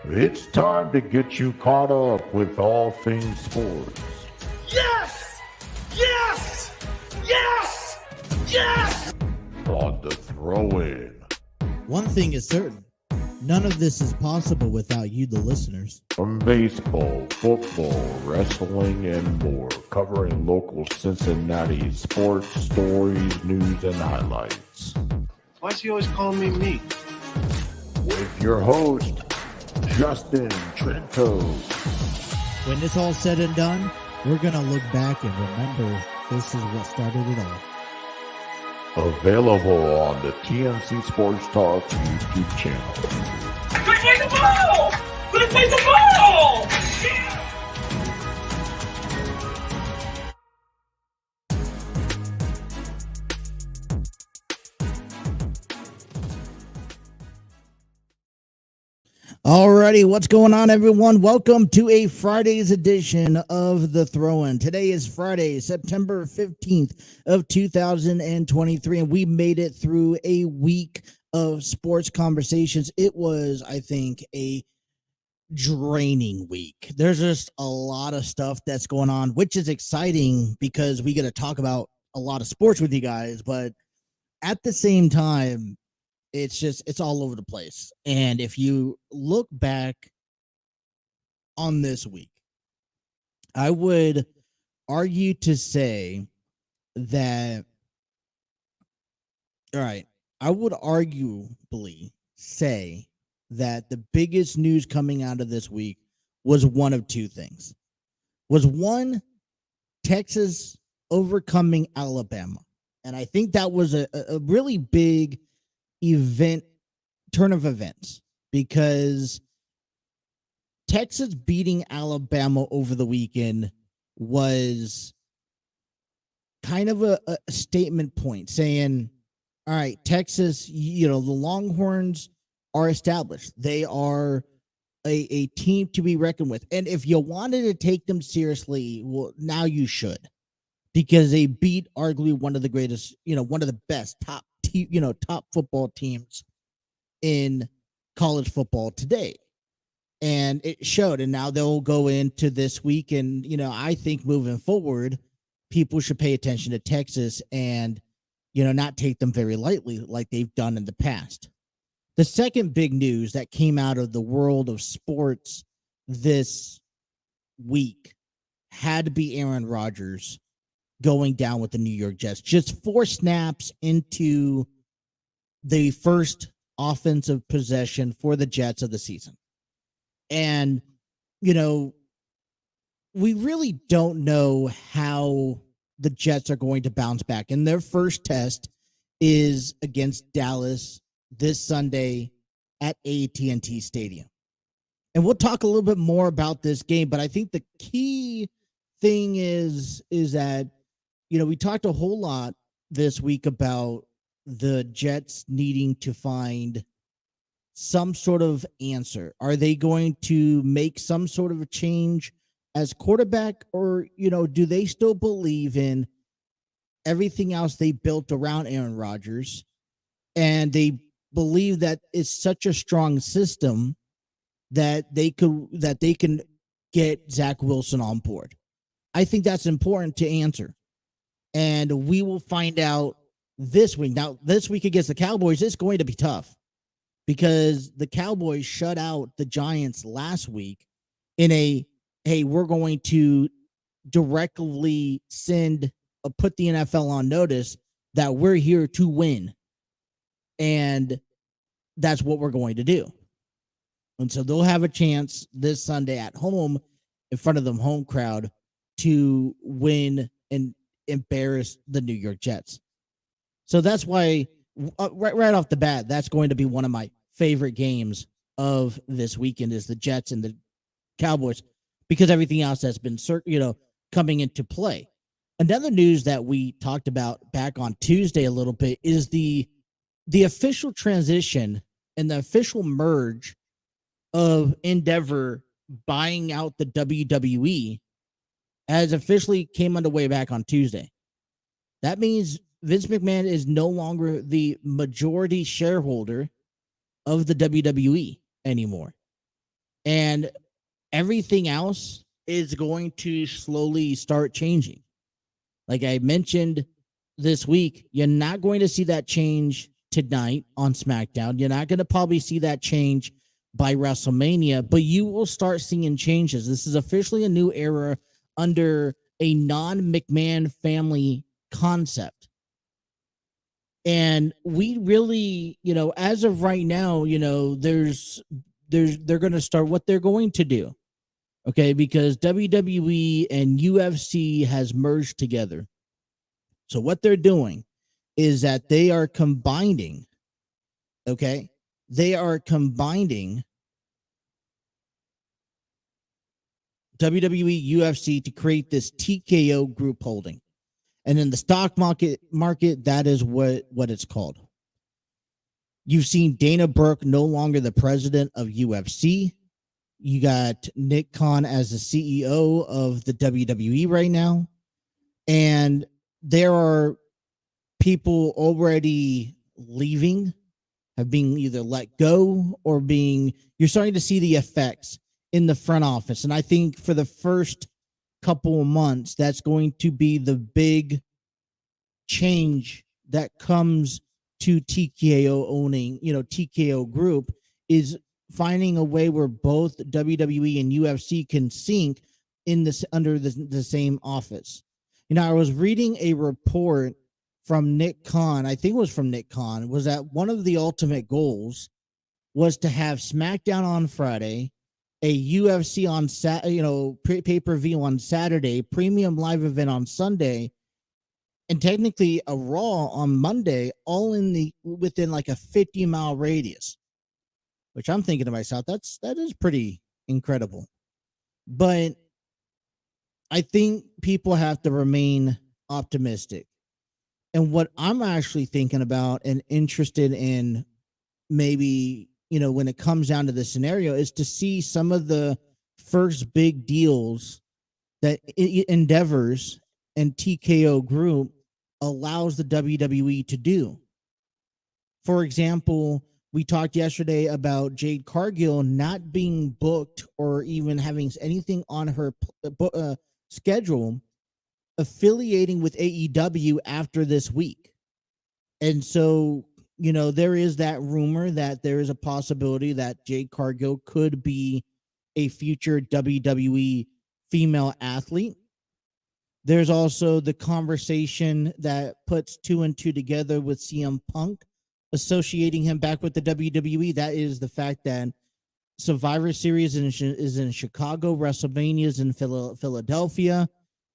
It's time to get you caught up with all things sports. Yes! Yes! Yes! Yes! On the throw-in. One thing is certain. None of this is possible without you, the listeners. From baseball, football, wrestling, and more, covering local Cincinnati sports, stories, news, and highlights. Why is he always calling me meat? With your host, Justin Trento. When it's all said and done, we're going to look back and remember this is what started it all. Available on the TNC Sports Talk YouTube channel. Good play the ball! Good play the ball! Yeah! Alrighty, what's going on, everyone? Welcome to a Friday's edition of The Throw-In. Today is Friday, September 15th of 2023, and we made it through a week of sports conversations. It was, I think, a draining week. There's just a lot of stuff that's going on, which is exciting because we get to talk about a lot of sports with you guys, but at the same time, it's all over the place. And if you look back on this week, I would argue to say that, all right, I would arguably say that the biggest news coming out of this week was one of two things. Was one, Texas overcoming Alabama. And I think that was a really big turn of events, because Texas beating Alabama over the weekend was kind of a statement point saying, all right, Texas, the Longhorns are established. They are a team to be reckoned with. And if you wanted to take them seriously, well, now you should, because they beat arguably one of the greatest, one of the best top football teams in college football today. And it showed. And now they'll go into this week. And, I think moving forward, people should pay attention to Texas and, not take them very lightly like they've done in the past. The second big news that came out of the world of sports this week had to be Aaron Rodgers going down with the New York Jets. Just 4 snaps into the first offensive possession for the Jets of the season. And, we really don't know how the Jets are going to bounce back. And their first test is against Dallas this Sunday at AT&T Stadium. And we'll talk a little bit more about this game, but I think the key thing is that we talked a whole lot this week about the Jets needing to find some sort of answer. Are they going to make some sort of a change as quarterback, or, do they still believe in everything else they built around Aaron Rodgers, and they believe that it's such a strong system that they can get Zach Wilson on board? I think that's important to answer. And we will find out this week. Now, this week against the Cowboys, it's going to be tough because the Cowboys shut out the Giants last week in hey, we're going to directly put the NFL on notice that we're here to win. And that's what we're going to do. And so they'll have a chance this Sunday at home in front of the home crowd to win and embarrass the New York Jets. So that's why right off the bat, that's going to be one of my favorite games of this weekend is the Jets and the Cowboys, because everything else that's been coming into play. Another news that we talked about back on Tuesday a little bit is the official transition and the official merge of Endeavor buying out the WWE has officially came underway back on Tuesday. That means Vince McMahon is no longer the majority shareholder of the WWE anymore. And everything else is going to slowly start changing. Like I mentioned this week, you're not going to see that change tonight on SmackDown. You're not going to probably see that change by WrestleMania, but you will start seeing changes. This is officially a new era under a non-McMahon family concept. And we really, as of right now, they're going to start what they're going to do. Okay, because WWE and UFC has merged together. So what they're doing is that they are combining, okay? They are combining WWE, UFC to create this TKO group holding. And in the stock market, that is what it's called. You've seen Dana Brooke no longer the president of UFC. You got Nick Khan as the CEO of the WWE right now. And there are people already leaving, have been either let go or you're starting to see the effects in the front office. And I think for the first couple of months, that's going to be the big change that comes to TKO owning, TKO group is finding a way where both WWE and UFC can sync in this under the same office. I was reading a report from Nick Khan. I think it was from Nick Khan. Was that one of the ultimate goals was to have SmackDown on Friday, a UFC on pay-per-view on Saturday, premium live event on Sunday, and technically a Raw on Monday, all within like a 50-mile radius. Which I'm thinking to myself, that is pretty incredible. But I think people have to remain optimistic. And what I'm actually thinking about and interested in, maybe, when it comes down to the scenario, is to see some of the first big deals that Endeavors and TKO Group allows the WWE to do. For example, we talked yesterday about Jade Cargill not being booked or even having anything on her schedule, affiliating with AEW after this week. And so, there is that rumor that there is a possibility that Jade Cargill could be a future WWE female athlete. There's also the conversation that puts 2 and 2 together with CM Punk, associating him back with the WWE. That is the fact that Survivor Series is in Chicago, WrestleMania is in Philadelphia.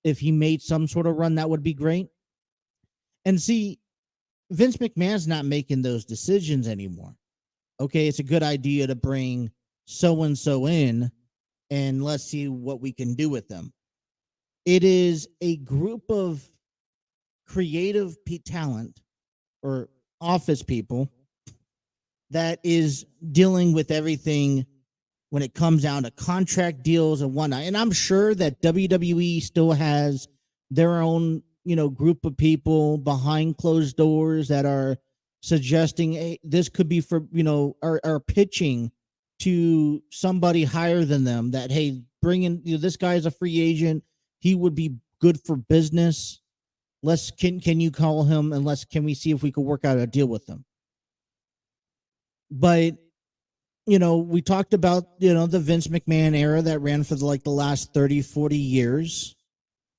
If he made some sort of run, that would be great. And see, Vince McMahon's not making those decisions anymore. Okay, it's a good idea to bring so-and-so in, and let's see what we can do with them. It is a group of creative talent or office people that is dealing with everything when it comes down to contract deals and whatnot. And I'm sure that WWE still has their own, group of people behind closed doors that are suggesting, hey, this could be for, are pitching to somebody higher than them that, hey, bring in, this guy is a free agent. He would be good for business. Can you call him and can we see if we could work out a deal with him? But, we talked about, the Vince McMahon era that ran for the last 30, 40 years.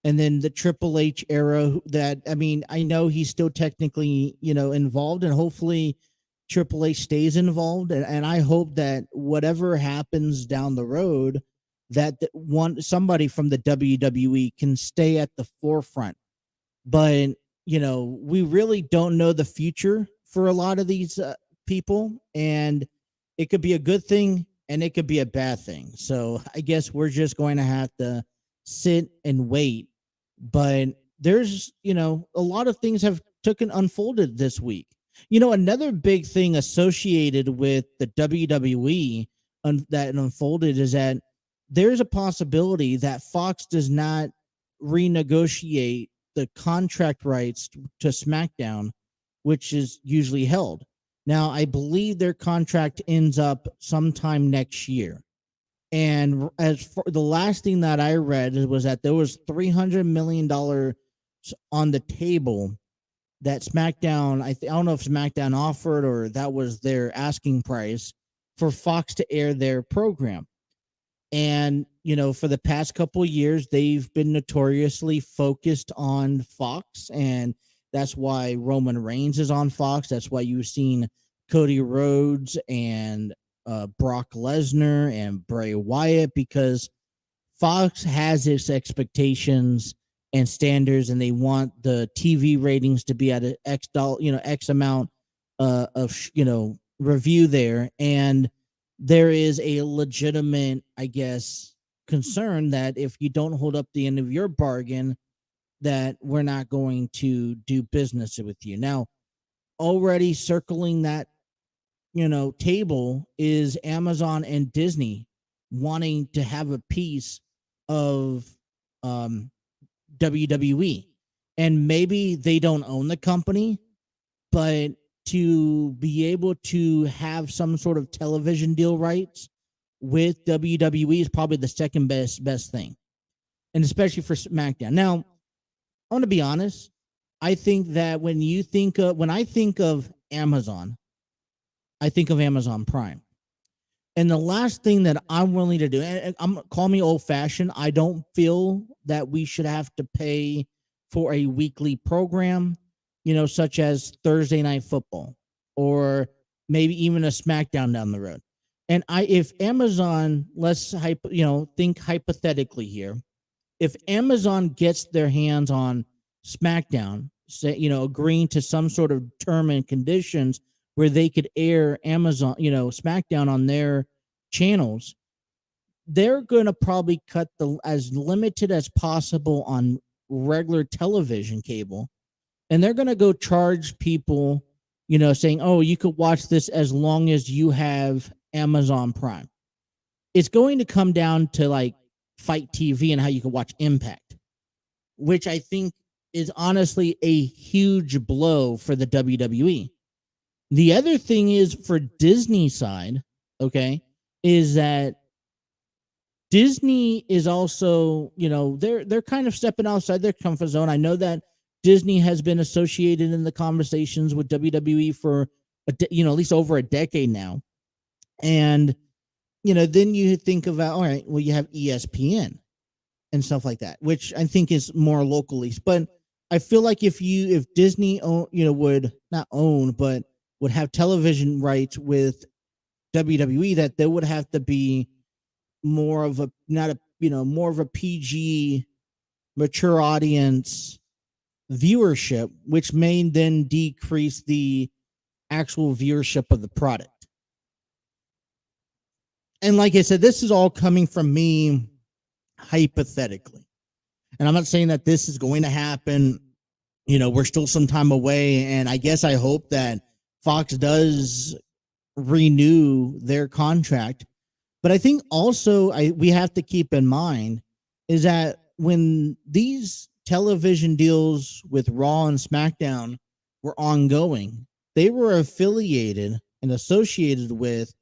And then the Triple H era that, I know he's still technically, involved, and hopefully Triple H stays involved. And I hope that whatever happens down the road, that somebody from the WWE can stay at the forefront. But, we really don't know the future for a lot of these people, and it could be a good thing and it could be a bad thing. So I guess we're just going to have to sit and wait. But there's, a lot of things have unfolded this week. Another big thing associated with the WWE that unfolded is that there's a possibility that Fox does not renegotiate the contract rights to SmackDown, which is usually held. Now, I believe their contract ends up sometime next year. And as for the last thing that I read was that there was $300 million on the table that SmackDown, I don't know if SmackDown offered or that was their asking price for Fox to air their program. And, for the past couple of years, they've been notoriously focused on Fox. And that's why Roman Reigns is on Fox. That's why you've seen Cody Rhodes and Brock Lesnar and Bray Wyatt, because Fox has its expectations and standards, and they want the TV ratings to be at an X amount of review there. And there is a legitimate, I guess, concern that if you don't hold up the end of your bargain, that we're not going to do business with you. Now, already circling that, table is Amazon and Disney wanting to have a piece of WWE. And maybe they don't own the company, but to be able to have some sort of television deal rights with WWE is probably the second best thing, and especially for SmackDown. Now, I want to be honest. I think that when I think of Amazon, I think of Amazon Prime. And the last thing that I'm willing to do, and call me old fashioned, I don't feel that we should have to pay for a weekly program, such as Thursday Night Football or maybe even a SmackDown down the road. And if Amazon, let's think hypothetically here, if Amazon gets their hands on SmackDown, agreeing to some sort of term and conditions where they could air Amazon, SmackDown on their channels, they're going to probably cut as limited as possible on regular television cable. And they're going to go charge people, saying, oh, you could watch this as long as you have Amazon Prime. It's going to come down to like Fight TV and how you can watch Impact, which I think is honestly a huge blow for the WWE. The other thing is for Disney side, okay, is that Disney is also, they're kind of stepping outside their comfort zone. I know that Disney has been associated in the conversations with WWE for at least over a decade now. And then you think about, all right, well, you have ESPN and stuff like that, which I think is more locally. But I feel like if Disney would not own, but would have television rights with WWE, that there would have to be more of a PG mature audience viewership, which may then decrease the actual viewership of the product. And like I said, this is all coming from me hypothetically. And I'm not saying that this is going to happen. We're still some time away. And I guess I hope that Fox does renew their contract. But I think also we have to keep in mind is that when these television deals with Raw and SmackDown were ongoing, they were affiliated and associated with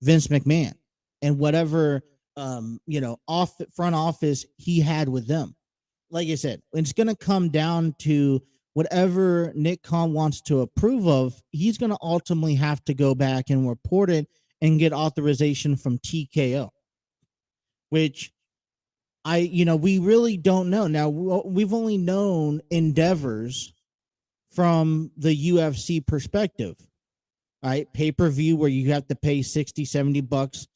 Vince McMahon and whatever front office he had with them. Like I said, it's going to come down to whatever Nick Khan wants to approve of. He's going to ultimately have to go back and report it and get authorization from TKO, which we really don't know. Now, we've only known endeavors from the UFC perspective, right? Pay-per-view where you have to pay $60-$70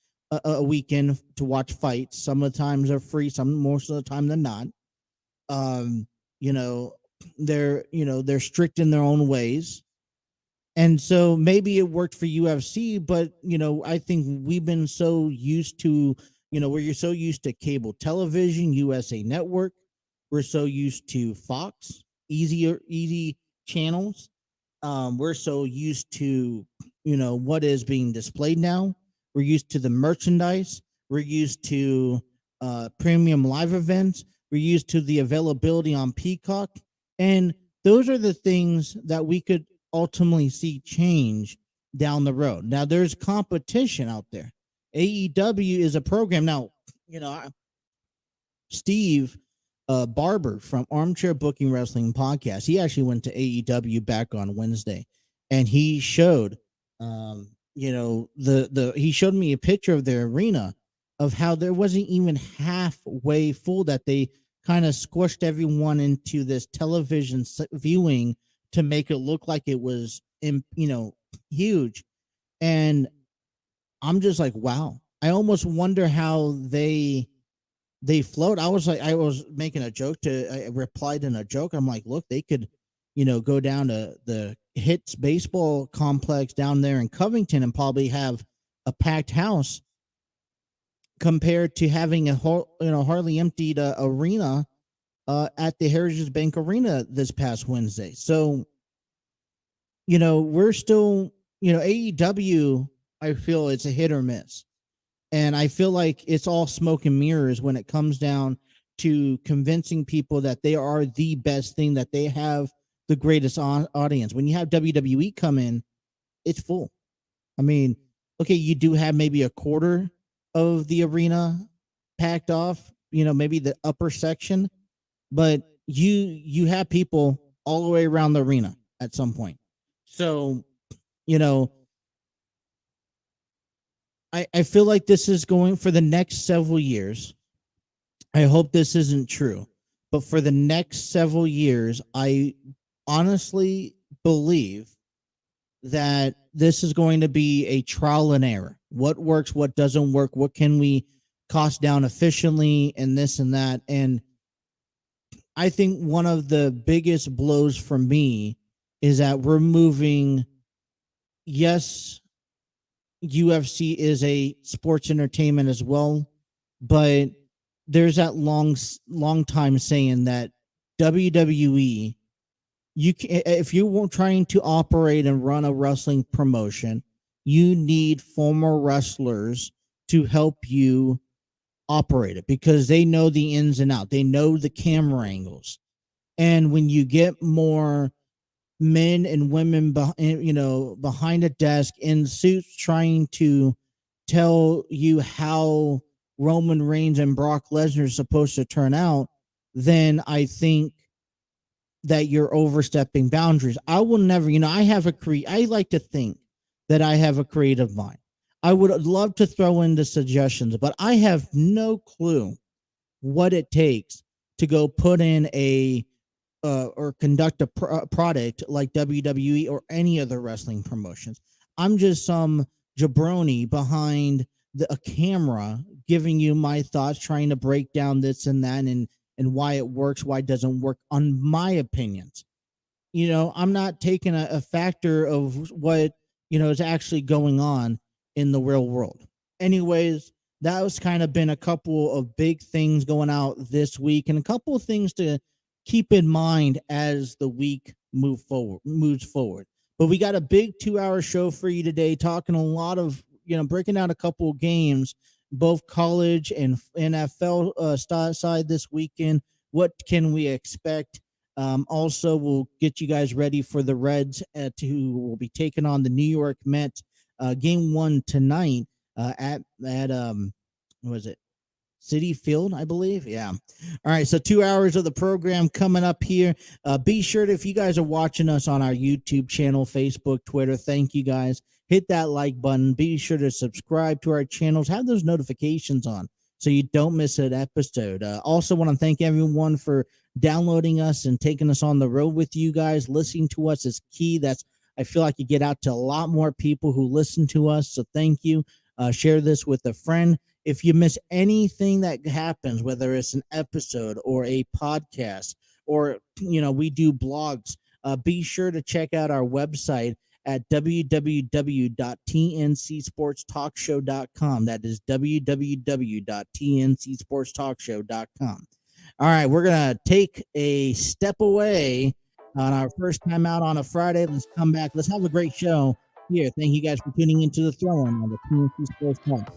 a weekend to watch fights. Some of the times are free, some most of the time they're not. They're strict in their own ways. And so maybe it worked for UFC, but I think we've been so used to, where you're so used to cable television, USA Network. We're so used to Fox, easy channels. We're so used to, what is being displayed now. We're used to the merchandise. We're used to premium live events. We're used to the availability on Peacock. And those are the things that we could ultimately see change down the road. Now, there's competition out there. AEW is a program now. You know, Steve Barber from Armchair Booking Wrestling Podcast. He actually went to AEW back on Wednesday, and he showed, he showed me a picture of their arena of how there wasn't even halfway full. That they kind of squished everyone into this television viewing to make it look like it was, huge. And I'm just like, wow. I almost wonder how they float. I was making a joke I replied in a joke. I'm like, look, they could, go down to the Hits baseball complex down there in Covington and probably have a packed house compared to having a hardly emptied arena at the Heritage Bank Arena this past Wednesday. So, we're still, AEW, I feel it's a hit or miss. And I feel like it's all smoke and mirrors when it comes down to convincing people that they are the best thing, that they have the greatest audience. When you have WWE come in, it's full. I mean, okay, you do have maybe a quarter of the arena packed off, maybe the upper section, but you have people all the way around the arena at some point. So, I feel like this is going for the next several years. I hope this isn't true, but for the next several years, I honestly believe that this is going to be a trial and error. What works, what doesn't work, what can we cost down efficiently, and this and that. And I think one of the biggest blows for me is that we're moving, yes, UFC is a sports entertainment as well, but there's that long time saying that WWE, if you're trying to operate and run a wrestling promotion, you need former wrestlers to help you operate it because they know the ins and out. They know the camera angles. And when you get more men and women behind a desk in suits trying to tell you how Roman Reigns and Brock Lesnar are supposed to turn out, then I think that you're overstepping boundaries. I will never, I like to think that I have a creative mind. I would love to throw in the suggestions, but I have no clue what it takes to go put in or conduct a product like WWE or any other wrestling promotions. I'm just some jabroni behind a camera giving you my thoughts, trying to break down this and that and why it works, why it doesn't work, on my opinions. I'm not taking a factor of what, is actually going on in the real world. Anyways, that was kind of been a couple of big things going out this week and a couple of things to keep in mind as the week moves forward. But we got a big 2-hour show for you today, talking a lot of, breaking out a couple of games, both college and NFL side this weekend. What can we expect? Also, we'll get you guys ready for the Reds who will be taking on the New York Mets. Game 1 tonight at what was it? Citi Field, I believe. Yeah. All right. So 2 hours of the program coming up here. Be sure to, if you guys are watching us on our YouTube channel, Facebook, Twitter, thank you guys. Hit that like button. Be sure to subscribe to our channels. Have those notifications on so you don't miss an episode. Also want to thank everyone for downloading us and taking us on the road with you guys. Listening to us is key. I feel like you get out to a lot more people who listen to us. So thank you. Share this with a friend. If you miss anything that happens, whether it's an episode or a podcast or, we do blogs, be sure to check out our website at www.tncsportstalkshow.com. That is www.tncsportstalkshow.com. All right, we're going to take a step away on our first time out on a Friday. Let's come back. Let's have a great show here. Thank you guys for tuning into the Throw-In on the TNC Sports Talk.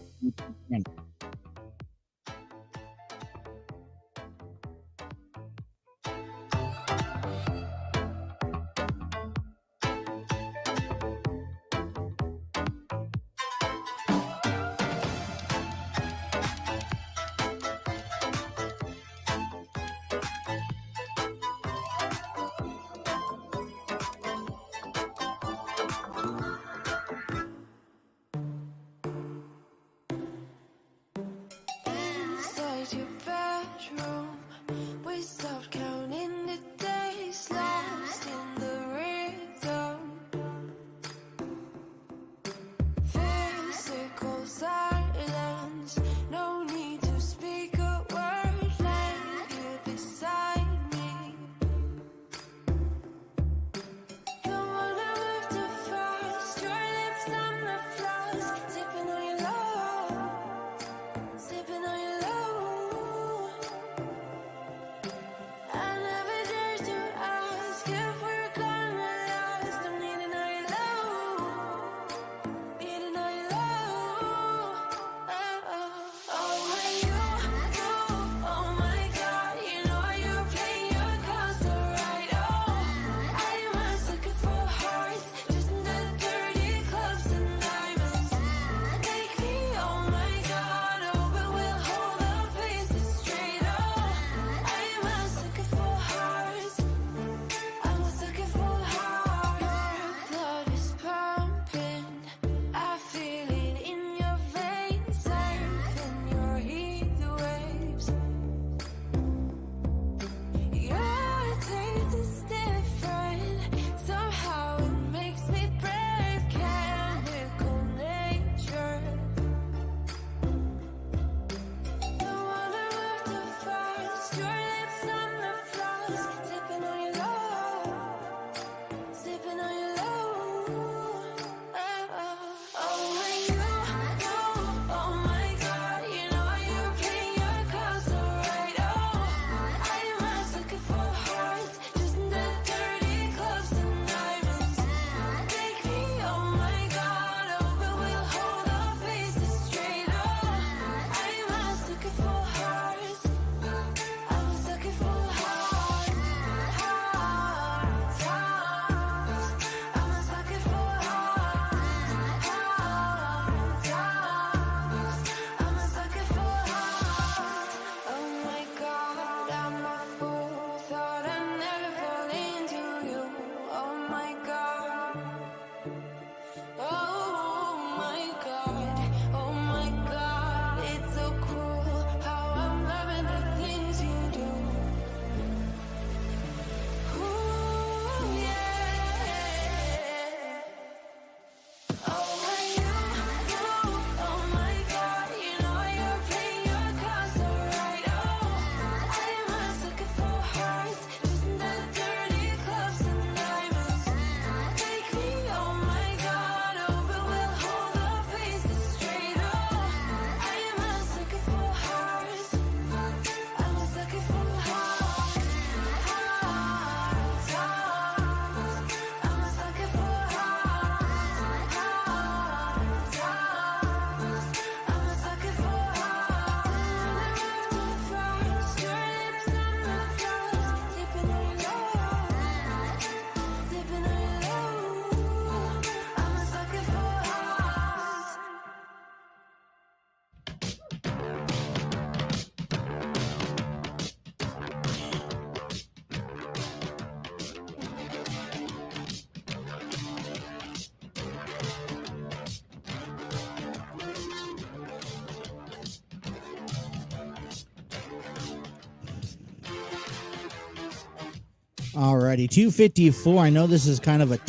Alrighty, 254. I know this is kind of a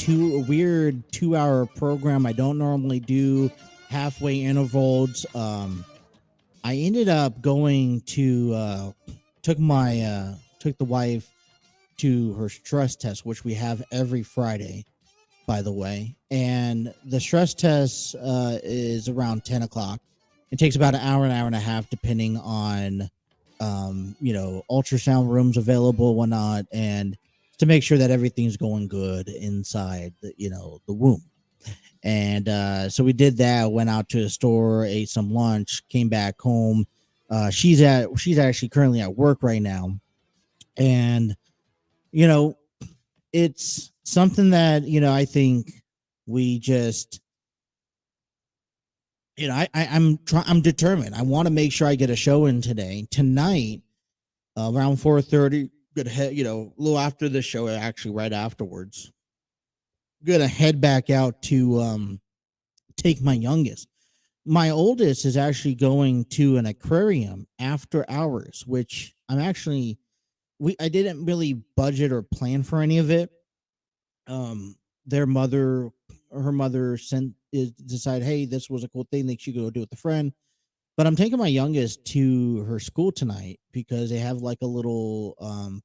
weird 2 hour program. I don't normally do halfway intervals. I ended up going to took the wife to her stress test, which we have every Friday, by the way. And the stress test is around 10 o'clock. It takes about an hour and a half, depending on ultrasound rooms available, whatnot, and to make sure that everything's going good inside the womb. And so we did that, went out to the store, ate some lunch, came back home. She's actually currently at work right now. And you know it's something that I think we just I'm determined. I want to make sure I get a show in tonight, around 4:30. Gonna head, a little after the show, actually right afterwards. Gonna head back out to take my youngest. My oldest is actually going to an aquarium after hours, which I didn't really budget or plan for any of it. Their mother, her mother decided, hey, this was a cool thing that she could go do with a friend. But I'm taking my youngest to her school tonight because they have like a little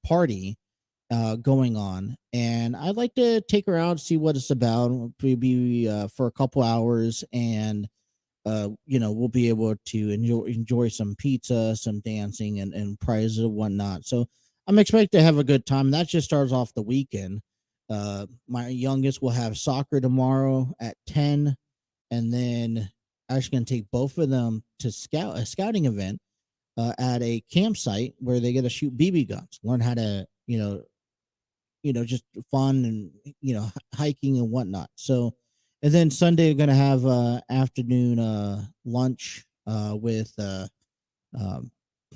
party going on, and I'd like to take her out, see what it's about, maybe for a couple hours, and we'll be able to enjoy some pizza, some dancing, and prizes and whatnot. So I'm expected to have a good time. That just starts off the weekend. My youngest will have soccer tomorrow at 10, and then actually going to take both of them to a scouting event at a campsite where they get to shoot BB guns, learn how to just fun and hiking and whatnot. So, and then Sunday we're going to have afternoon lunch with the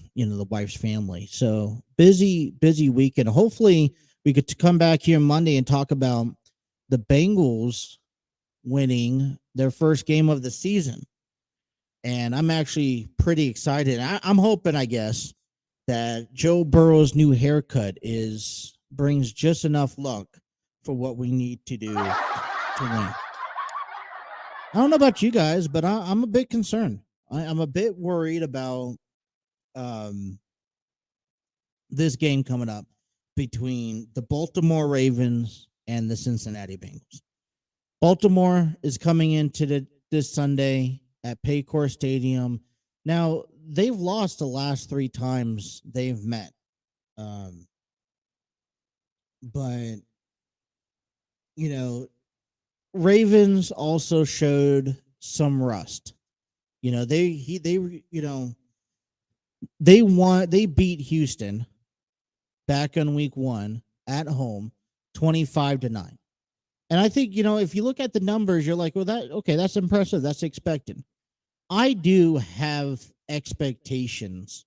wife's family. So busy weekend. Hopefully we could come back here Monday and talk about the Bengals winning their first game of the season. And I'm actually pretty excited. I'm hoping, I guess, that Joe Burrow's new haircut brings just enough luck for what we need to do to win. I don't know about you guys, but I'm a bit concerned. I'm a bit worried about this game coming up between the Baltimore Ravens and the Cincinnati Bengals. Baltimore is coming into this Sunday at Paycor Stadium. Now, they've lost the last 3 times they've met. But Ravens also showed some rust. They beat Houston back on week 1 at home 25-9. And I think, if you look at the numbers, you're like, well, that's impressive. That's expected. I do have expectations,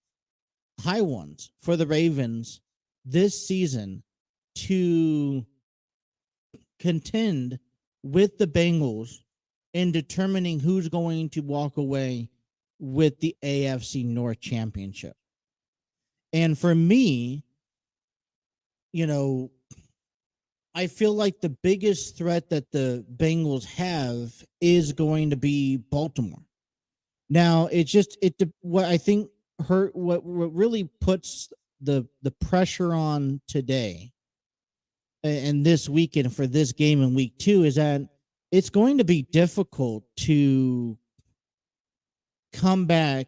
high ones, for the Ravens this season to contend with the Bengals in determining who's going to walk away with the AFC North Championship. And for me, I feel like the biggest threat that the Bengals have is going to be Baltimore. Now, what I think what really puts the pressure on today and this weekend for this game in week 2 is that it's going to be difficult to come back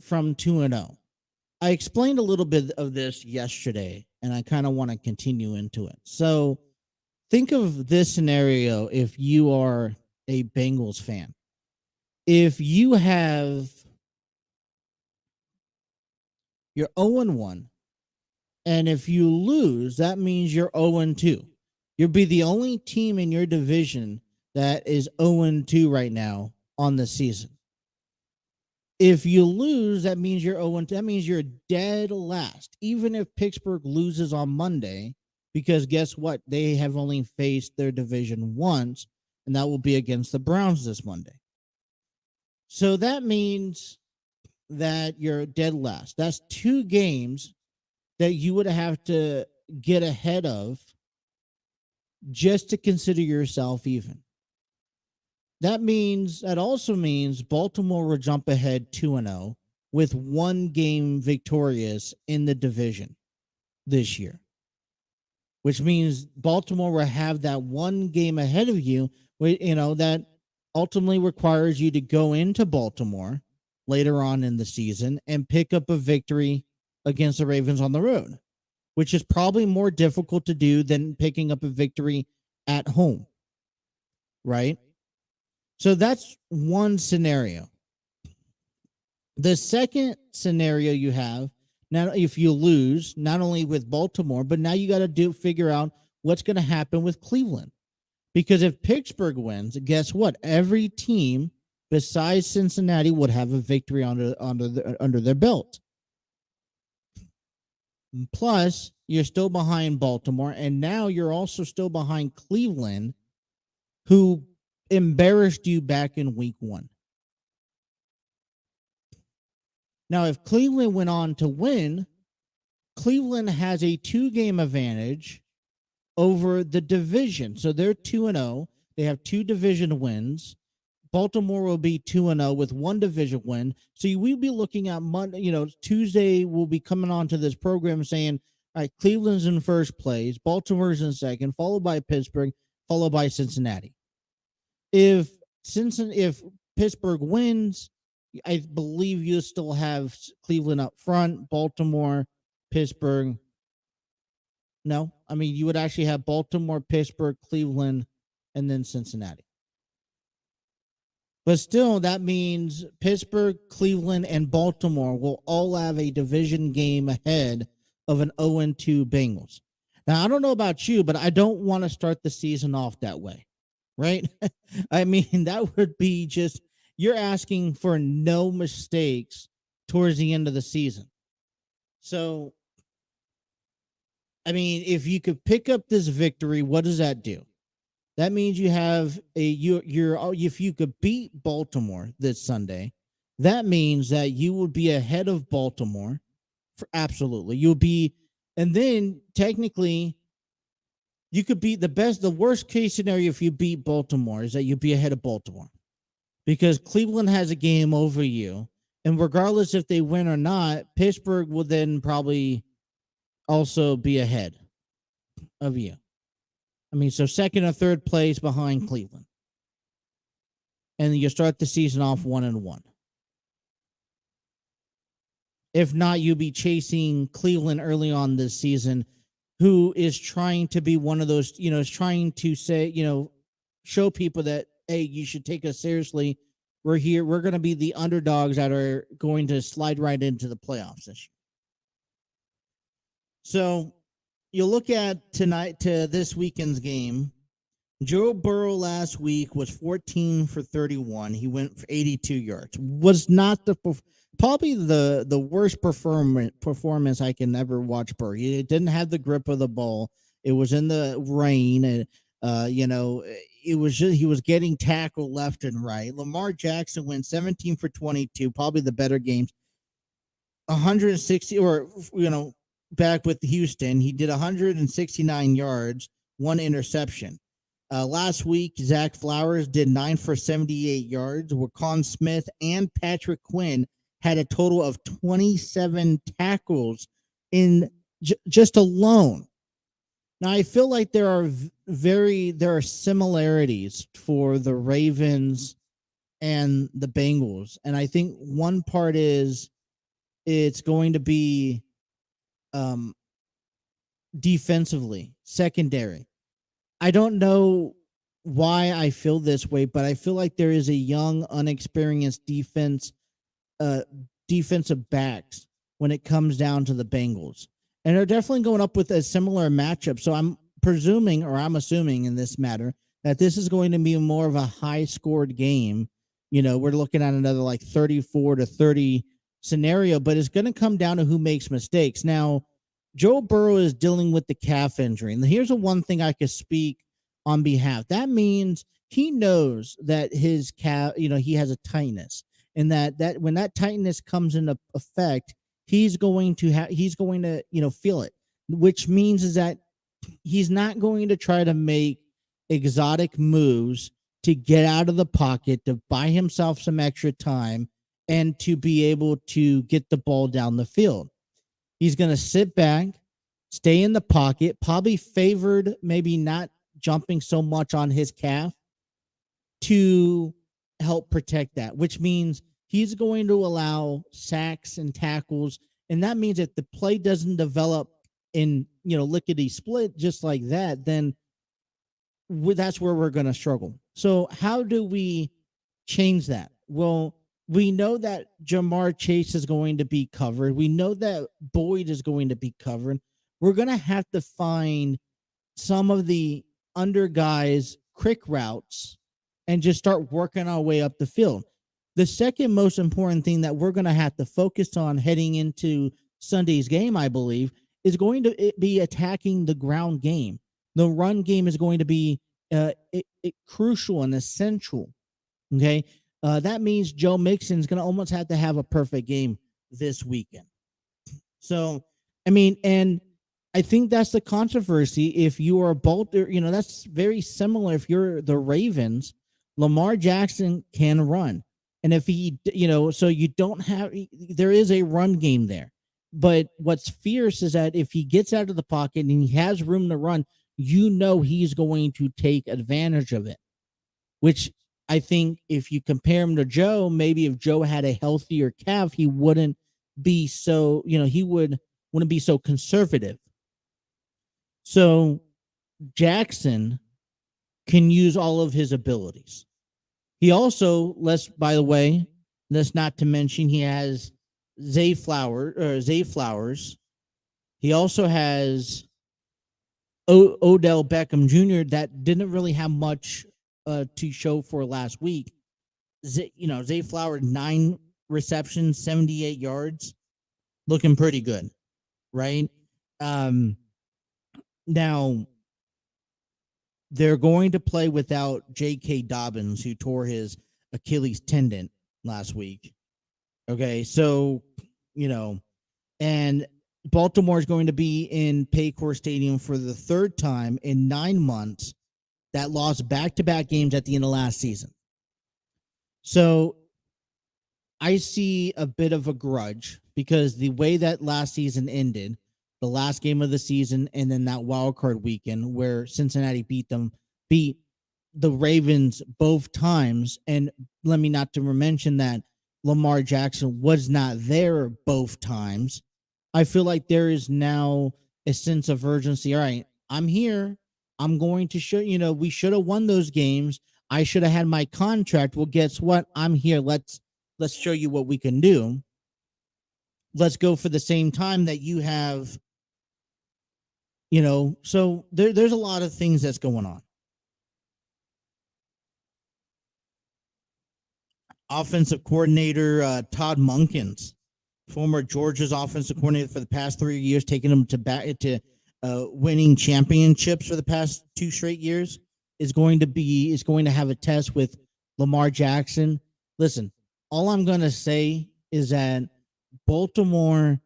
from 2-0. I explained a little bit of this yesterday, and I kind of want to continue into it. So think of this scenario if you are a Bengals fan. If you have you're 0-1, and if you lose, that means you're 0-2. You'll be the only team in your division that is 0-2 right now on the season. If you lose, that means you're 0-2. That means you're dead last, even if Pittsburgh loses on Monday, because guess what? They have only faced their division once, and that will be against the Browns this Monday. So that means that you're dead last. That's 2 games that you would have to get ahead of just to consider yourself even. That also means Baltimore will jump ahead 2-0 with one game victorious in the division this year, which means Baltimore will have that one game ahead of you, that ultimately requires you to go into Baltimore later on in the season and pick up a victory against the Ravens on the road, which is probably more difficult to do than picking up a victory at home, right? So that's one scenario. The second scenario you have now, if you lose, not only with Baltimore, but now you got to figure out what's going to happen with Cleveland. Because if Pittsburgh wins, guess what? Every team besides Cincinnati would have a victory under their belt. Plus, you're still behind Baltimore, and now you're also still behind Cleveland, who embarrassed you back in week 1. Now, if Cleveland went on to win, Cleveland has a 2-game advantage over the division. So they're 2-0. They have 2 division wins. Baltimore will be 2-0 with 1 division win. So we'll be looking at Monday, Tuesday we'll be coming on to this program saying, all right, Cleveland's in first place, Baltimore's in second, followed by Pittsburgh, followed by Cincinnati. If Pittsburgh wins, I believe you still have Cleveland up front, Baltimore, Pittsburgh. No, I mean, you would actually have Baltimore, Pittsburgh, Cleveland, and then Cincinnati. But still, that means Pittsburgh, Cleveland, and Baltimore will all have a division game ahead of an 0-2 Bengals. Now, I don't know about you, but I don't want to start the season off that way, right? I mean, that would be just, you're asking for no mistakes towards the end of the season. So, I mean, if you could pick up this victory, what does that do? That means you have if you could beat Baltimore this Sunday, that means that you would be ahead of Baltimore. Absolutely. You'll be, and then technically you could beat the worst case scenario if you beat Baltimore is that you'd be ahead of Baltimore because Cleveland has a game over you. And regardless if they win or not, Pittsburgh will then probably also be ahead of you. I mean, so second or third place behind Cleveland. And you start the season off 1-1. If not, you'll be chasing Cleveland early on this season, who is trying to be one of those, is trying to say, show people that, hey, you should take us seriously. We're here. We're going to be the underdogs that are going to slide right into the playoffs this year. So you look at this weekend's game. Joe Burrow last week was 14 for 31. He went for 82 yards. Was not probably the worst performance I can ever watch Burrow. He didn't have the grip of the ball. It was in the rain, and it was just he was getting tackled left and right. Lamar Jackson went 17 for 22, probably the better games. 160 back with Houston, he did 169 yards, 1 interception. Last week, Zach Flowers did 9 for 78 yards. Waquan Smith and Patrick Quinn had a total of 27 tackles in just alone. Now, I feel like there are similarities for the Ravens and the Bengals. And I think one part is it's going to be defensively, secondary. I don't know why I feel this way, but I feel like there is a young, unexperienced defensive backs when it comes down to the Bengals. And they're definitely going up with a similar matchup. So I'm assuming in this matter that this is going to be more of a high-scored game. We're looking at another like 34-30 scenario, but it's going to come down to who makes mistakes. Now, Joe Burrow is dealing with the calf injury. And here's the one thing I could speak on behalf. That means he knows that his calf, he has a tightness. And that when that tightness comes into effect, he's going to feel it. which means is that he's not going to try to make exotic moves to get out of the pocket, to buy himself some extra time, and to be able to get the ball down the field. He's going to sit back, stay in the pocket, probably favored maybe not jumping so much on his calf to help protect that, which means he's going to allow sacks and tackles. And that means if the play doesn't develop in, lickety split just like that, then that's where we're going to struggle. So how do we change that? Well, we know that Jamar Chase is going to be covered. We know that Boyd is going to be covered. We're going to have to find some of the under guys quick routes and just start working our way up the field. The second most important thing that we're going to have to focus on heading into Sunday's game, I believe, is going to be attacking the ground game. The run game is going to be crucial and essential. Okay. That means Joe Mixon's going to almost have to have a perfect game this weekend. So, and I think that's the controversy. If you are Baltimore, that's very similar. If you're the Ravens, Lamar Jackson can run. And if he, so you don't have, there is a run game there. But what's fierce is that if he gets out of the pocket and he has room to run, he's going to take advantage of it, which I think if you compare him to Joe, maybe if Joe had a healthier calf, he wouldn't be so, wouldn't be so conservative. So Jackson can use all of his abilities. He also, by the way, let's not to mention he has Zay Flowers. He also has Odell Beckham Jr. that didn't really have much to show for last week. Zay Flowers, 9 receptions, 78 yards, looking pretty good, right? Now, they're going to play without J.K. Dobbins, who tore his Achilles tendon last week. Okay, so, and Baltimore is going to be in Paycor Stadium for the third time in 9 months that lost back-to-back games at the end of last season. So I see a bit of a grudge because the way that last season ended, the last game of the season, and then that wild card weekend where Cincinnati beat the Ravens both times. And let me not to mention that Lamar Jackson was not there both times. I feel like there is now a sense of urgency. All right, I'm here. I'm going to show, we should have won those games. I should have had my contract. Well, guess what? I'm here. Let's show you what we can do. Let's go for the same time that you have, so there's a lot of things that's going on. Offensive coordinator Todd Munkins, former Georgia's offensive coordinator for the past 3 years, taking them to winning championships for the past 2 straight years, is going to have a test with Lamar Jackson. Listen, all I'm going to say is that Baltimore,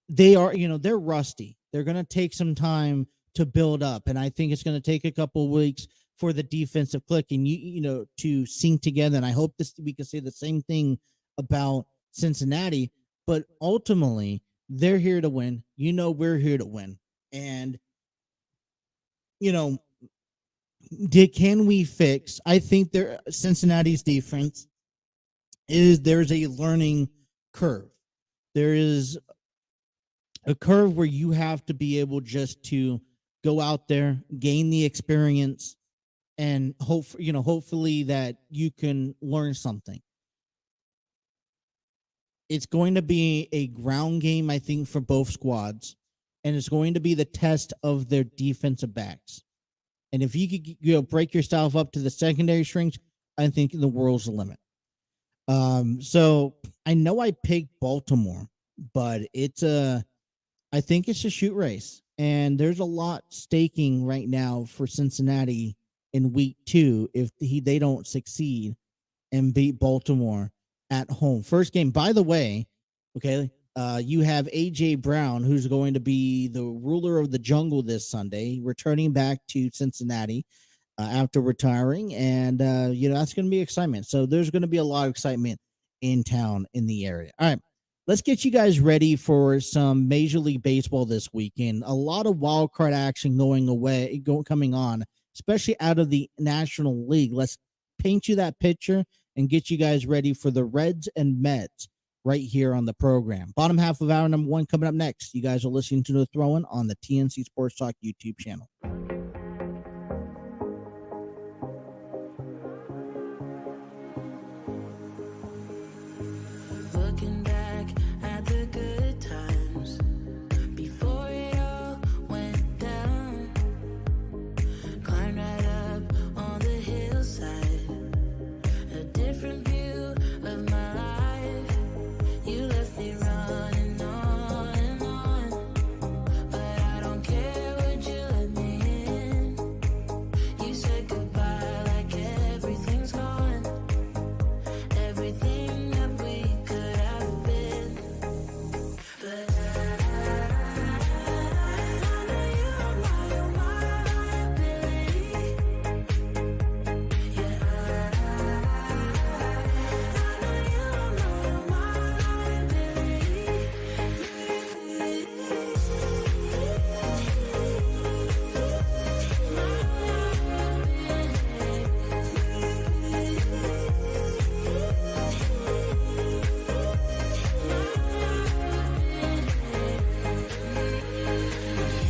they're rusty. They're going to take some time to build up, and I think it's going to take a couple of weeks for the defensive click and to sync together. And I hope we can say the same thing about Cincinnati, but ultimately they're here to win. We're here to win. And can we fix? I think Cincinnati's defense there's a learning curve. There is a curve where you have to be able just to go out there, gain the experience, and hopefully that you can learn something. It's going to be a ground game, I think, for both squads, and it's going to be the test of their defensive backs. And if you could break yourself up to the secondary strings, I think the world's the limit. So I know I picked Baltimore, but I think it's a shoot race, and there's a lot staking right now for Cincinnati in week 2 if they don't succeed and beat Baltimore at home. First game, by the way, okay, You have AJ Brown, who's going to be the ruler of the jungle this Sunday, returning back to Cincinnati after retiring, and that's going to be excitement. So there's going to be a lot of excitement in town in the area. All right, let's get you guys ready for some Major League Baseball this weekend. A lot of wild card action coming on, especially out of the National League. Let's paint you that picture and get you guys ready for the Reds and Mets right here on the program. Bottom half of hour number 1 coming up next. You guys are listening to The Throw-In on the TNC Sports Talk YouTube channel. Looking back at the good times before it all went down, climbed right up on the hillside, a different view of my life. You left me running on and on, but I don't care, would you let me in? You said goodbye like everything's gone, everything that we could have been. But I know you're my liability. Yeah,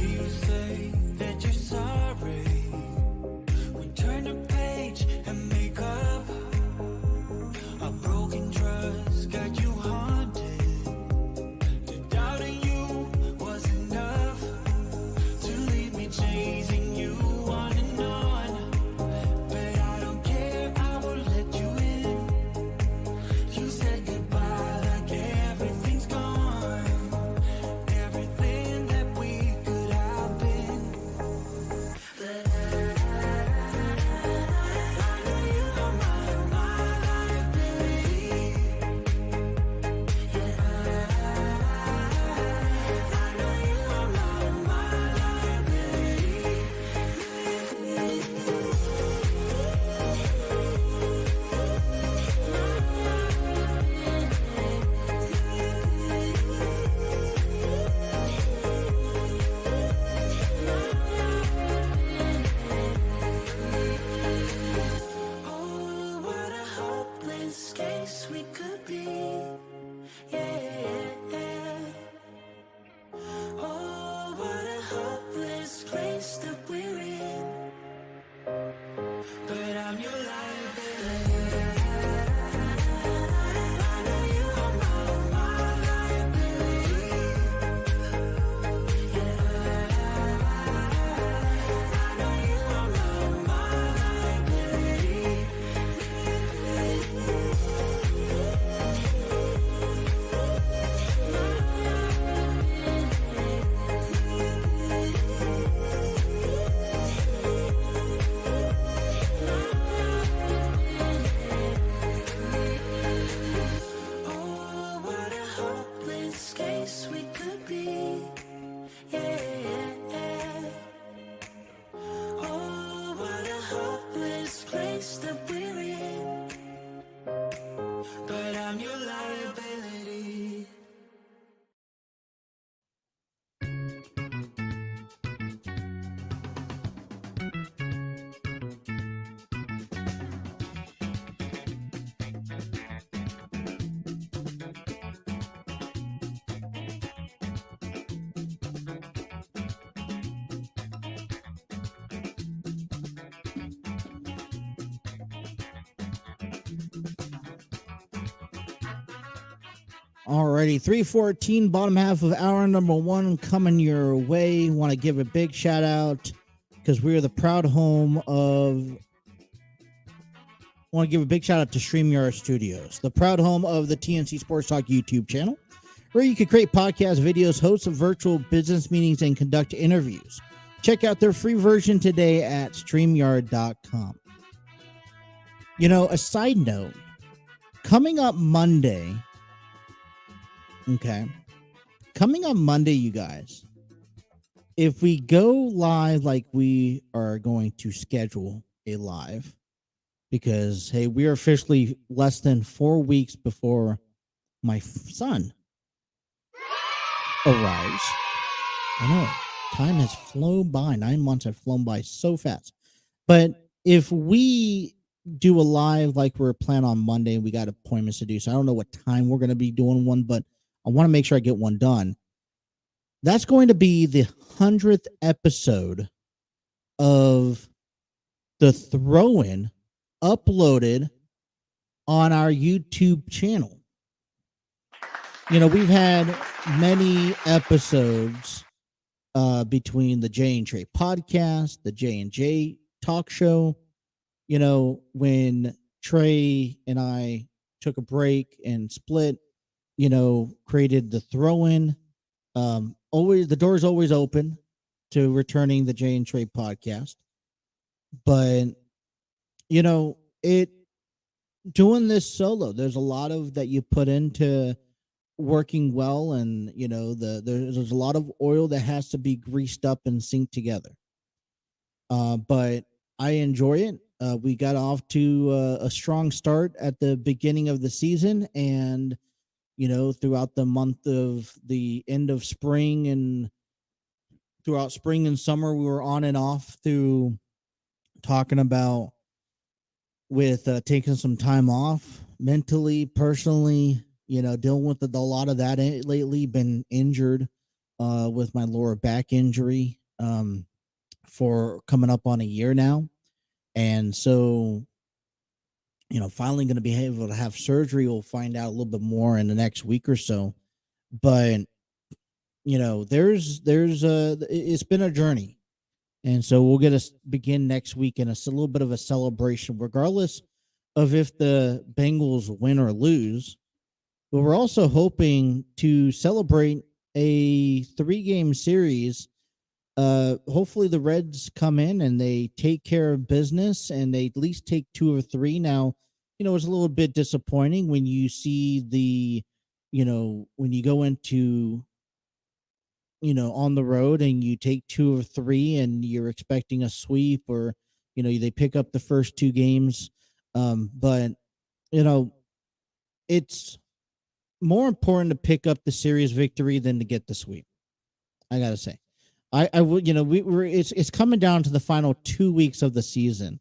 you say that you're sorry. We turn the page and make up. A broken trust got you haunted. To doubting you was enough to leave me chasing you on and on. But I don't care, I will let you in. You said goodbye like everything's gone, everything that we could have been. But I know you are my liability. Yeah, I know you are my liability. Oh, what a hopeless case we could be. Yeah. Oh, what a hopeless place that we're in. But I'm your liability. I know you are my liability. Yeah, I know you are my liability. Oh, what a hopeless case we could be. Yeah. Oh, what a hopeless place that we're in. But I'm your liability. Alrighty, 314, bottom half of hour number 1 coming your way. Want to give a big shout out because we are the proud home of. Want to give a big shout out to StreamYard Studios, the proud home of the TNC Sports Talk YouTube channel, where you can create podcast videos, host virtual business meetings, and conduct interviews. Check out their free version today at StreamYard.com. You know, a side note, coming up Monday, okay, coming on Monday, you guys, if we go live like we are going to schedule a live, because hey, we are officially less than 4 weeks before my son arrives. I know time has flown by. 9 months have flown by so fast. But if we do a live like we're planning on Monday, we got appointments to do. So I don't know what time we're going to be doing one, but I want to make sure I get one done. That's going to be the 100th episode of the throw-in uploaded on our YouTube channel. You know, we've had many episodes between the J and Trey podcast, the J and J talk show. You know, when Trey and I took a break and split, you know, created the throw-in. Always the door's always open to returning the J and Trey podcast. But you know, doing this solo, there's a lot of that you put into working well, and you know, there's a lot of oil that has to be greased up and synced together. But I enjoy it. We got off to a strong start at the beginning of the season, and you know, throughout the month of the end of spring and throughout spring and summer, we were on and off through talking about with taking some time off mentally, personally, you know, dealing with a lot of that lately. Been injured with my lower back injury for coming up on a year now. And so, you know, finally going to be able to have surgery. We'll find out a little bit more in the next week or so. But, you know, it's been a journey. And so we'll get to begin next week in a little bit of a celebration, regardless of if the Bengals win or lose. But we're also hoping to celebrate a 3-game series. Hopefully the Reds come in and they take care of business and they at least take 2 or 3. Now, you know, it's a little bit disappointing when you see when you go into, you know, on the road and you take 2 or 3 and you're expecting a sweep, or, you know, they pick up the first 2 games. But, you know, it's more important to pick up the series victory than to get the sweep. I got to say. I would, you know, it's coming down to the final 2 weeks of the season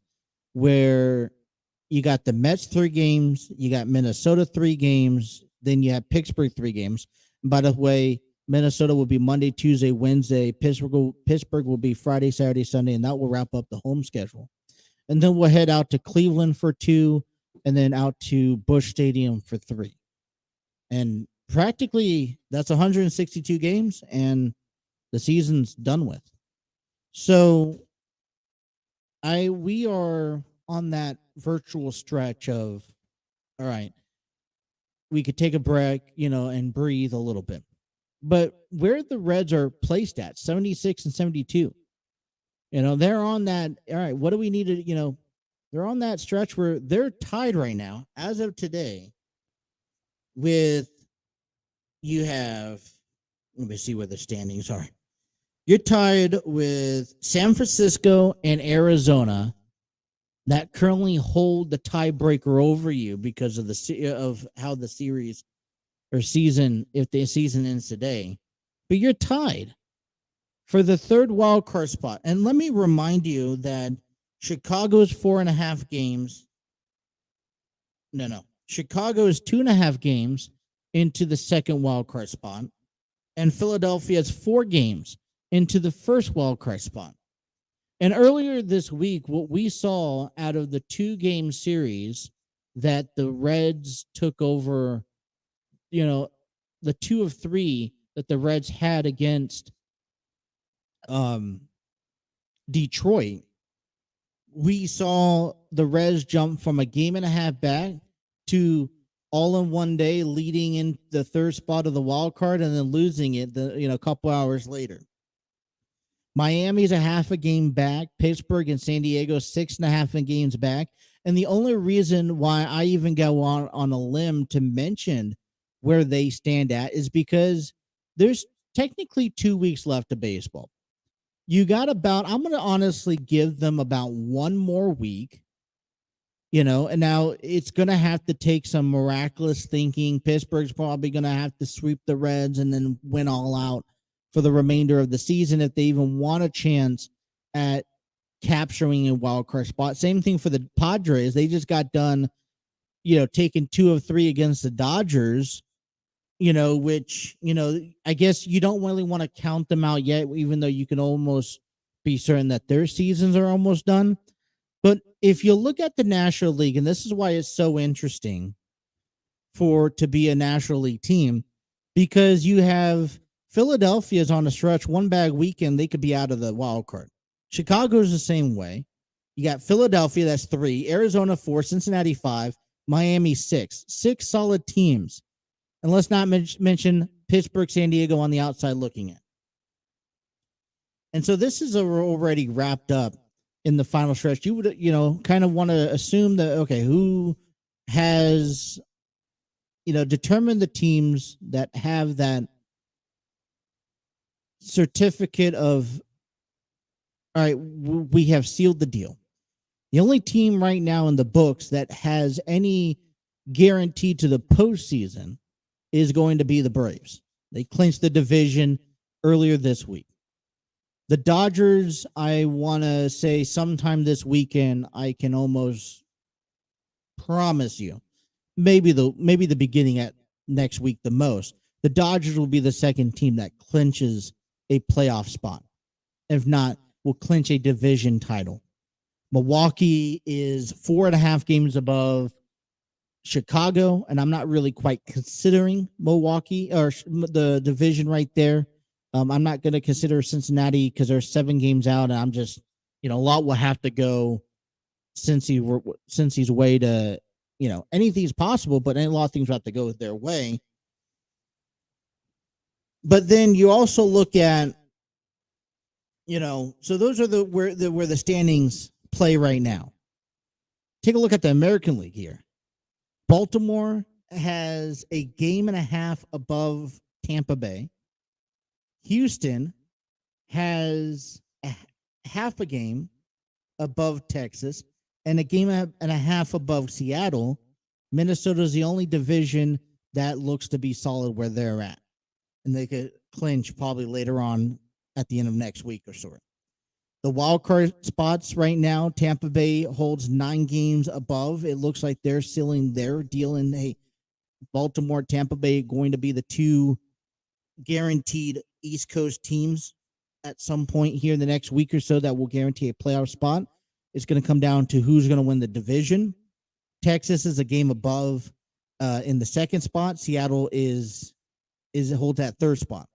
where you got the Mets 3 games, you got Minnesota 3 games, then you have Pittsburgh 3 games. And by the way, Minnesota will be Monday, Tuesday, Wednesday. Pittsburgh will be Friday, Saturday, Sunday, and that will wrap up the home schedule. And then we'll head out to Cleveland for 2, and then out to Busch Stadium for 3. And practically that's 162 games, and the season's done with. So we are on that virtual stretch of, all right, we could take a break, you know, and breathe a little bit. But where the Reds are placed at 76 and 72, you know, they're on that. All right, what do we need to, you know, they're on that stretch where they're tied right now as of today with, you have, let me see where the standings are. You're tied with San Francisco and Arizona that currently hold the tiebreaker over you because of how the series or season, if the season ends today. But you're tied for the 3rd wild card spot. And let me remind you that Chicago's 4.5 games. No. Chicago is 2.5 games into the 2nd wild card spot. And Philadelphia has 4 games into the 1st wild card spot. And earlier this week, what we saw out of the 2-game series that the Reds took over, you know, the 2 of 3 that the Reds had against Detroit, we saw the Reds jump from a 1.5 game back to all in one day, leading in the 3rd spot of the wild card and then losing it a couple hours later. Miami's a 0.5 game back. Pittsburgh and San Diego 6.5 games back. And the only reason why I even go on a limb to mention where they stand at is because there's technically 2 weeks left of baseball. You got about, I'm going to honestly give them about one more week, and now it's going to have to take some miraculous thinking. Pittsburgh's probably going to have to sweep the Reds and then win all out for the remainder of the season if they even want a chance at capturing a wild card spot. Same thing for the Padres. They just got done, taking 2 of 3 against the Dodgers, which, I guess you don't really want to count them out yet, even though you can almost be certain that their seasons are almost done. But if you look at the National League, and this is why it's so interesting to be a National League team, because you have Philadelphia's on a stretch, one bad weekend, they could be out of the wild card. Chicago's the same way. You got Philadelphia, that's 3, Arizona 4, Cincinnati 5, Miami 6. 6 solid teams. And let's not mention Pittsburgh, San Diego on the outside looking in. And so this is already wrapped up in the final stretch. You would, kind of want to assume that, okay, who has, determined the teams that have that certificate of, all right, we have sealed the deal. The only team right now in the books that has any guarantee to the postseason is going to be the Braves. They clinched the division earlier this week. The Dodgers, I want to say sometime this weekend, I can almost promise you, maybe the beginning at next week the most, the Dodgers will be the second team that clinches a playoff spot. If not, will clinch a division title. Milwaukee is 4.5 games above Chicago, and I'm not really quite considering Milwaukee or the division right there. I'm not going to consider Cincinnati because they're 7 games out, and I'm just, a lot will have to go since he's way to, anything's possible, but a lot of things have to go their way. But then you also look at, so those are where the standings play right now. Take a look at the American League here. Baltimore has a game and a half above Tampa Bay. Houston has half a game above Texas and a game and a half above Seattle. Minnesota is the only division that looks to be solid where they're at. And they could clinch probably later on at the end of next week or so. The wild card spots right now, Tampa Bay holds 9 games above. It looks like they're sealing their deal in. Hey, Baltimore, Tampa Bay going to be the 2 guaranteed East Coast teams at some point here in the next week or so that will guarantee a playoff spot. It's going to come down to who's going to win the division. Texas is a game above in the second spot. Seattle holds that third spot.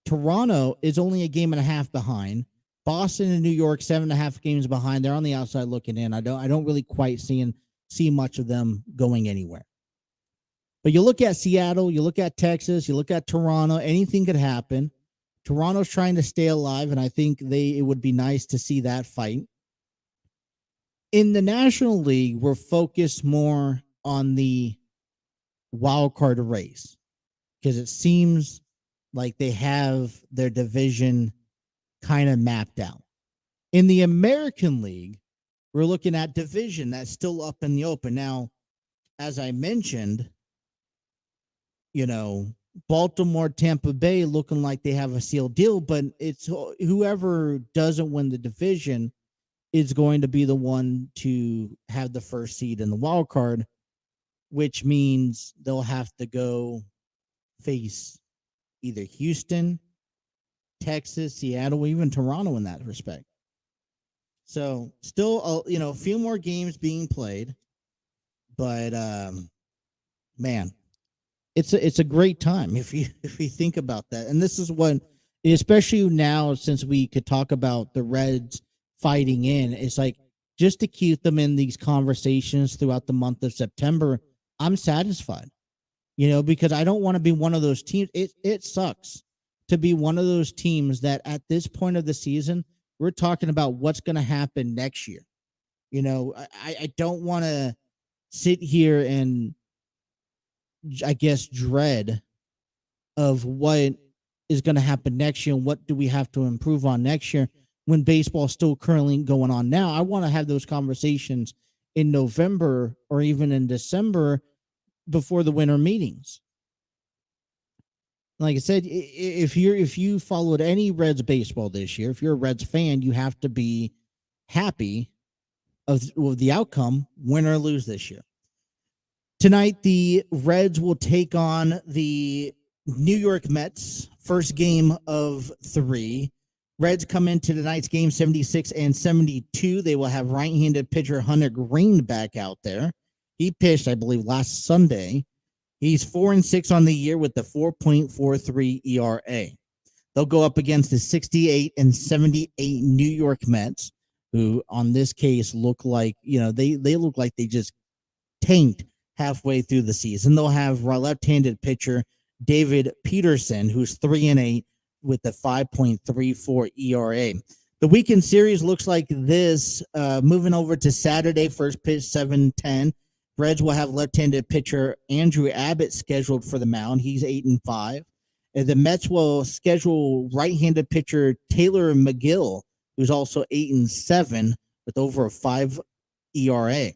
Toronto is only a game and a half behind. Boston and New York, 7.5 games behind. They're on the outside looking in. I don't really quite see much of them going anywhere. But you look at Seattle, you look at Texas, you look at Toronto, anything could happen. Toronto's trying to stay alive, and I think it would be nice to see that fight. In the National League, we're focused more on the wild card race because it seems like they have their division kind of mapped out. In the American League, we're looking at division that's still up in the open. Now, as I mentioned, Baltimore, Tampa Bay looking like they have a sealed deal, but it's whoever doesn't win the division is going to be the one to have the first seed in the wild card, which means they'll have to go face either Houston, Texas, Seattle, even Toronto in that respect. So still, a few more games being played, but man, it's a great time if you think about that. And this is what, especially now, since we could talk about the Reds fighting in, it's like just to keep them in these conversations throughout the month of September. I'm satisfied, because I don't want to be one of those teams. It sucks to be one of those teams that at this point of the season, we're talking about what's going to happen next year. I don't want to sit here and, I guess, dread of what is going to happen next year and what do we have to improve on next year when baseball is still currently going on now. I want to have those conversations in November or even in December before the winter meetings. Like I said, if you followed any Reds baseball this year, if you're a Reds fan, you have to be happy of the outcome, win or lose this year. Tonight, the Reds will take on the New York Mets. First game of 3. Reds come into tonight's game 76 and 72. They will have right-handed pitcher Hunter Green back out there. He pitched, I believe, last Sunday. He's 4-6 on the year with the 4.43 ERA. They'll go up against the 68 and 78 New York Mets, who on this case look like, they look like they just tanked halfway through the season. They'll have left-handed pitcher David Peterson, who's 3-8 with the 5.34 ERA. The weekend series looks like this. Moving over to Saturday, first pitch 7:10. Reds will have left-handed pitcher Andrew Abbott scheduled for the mound. He's 8-5. And the Mets will schedule right-handed pitcher Taylor McGill, who's also 8-7 with over a 5 ERA.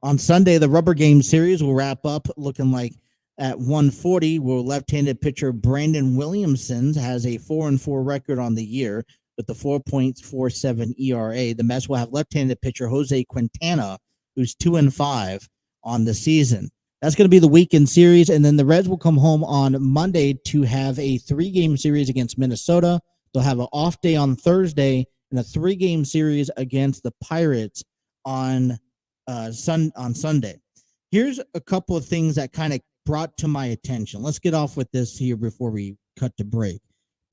On Sunday, the rubber game series will wrap up looking like at 1:40, where left-handed pitcher Brandon Williamson has a 4-4 record on the year with the 4.47 ERA. The Mets will have left-handed pitcher Jose Quintana, who's 2-5 on the season. That's going to be the weekend series, and then the Reds will come home on Monday to have a 3-game series against Minnesota. They'll have an off day on Thursday and a 3-game series against the Pirates on Sunday. Here's a couple of things that kind of brought to my attention. Let's get off with this here before we cut to break.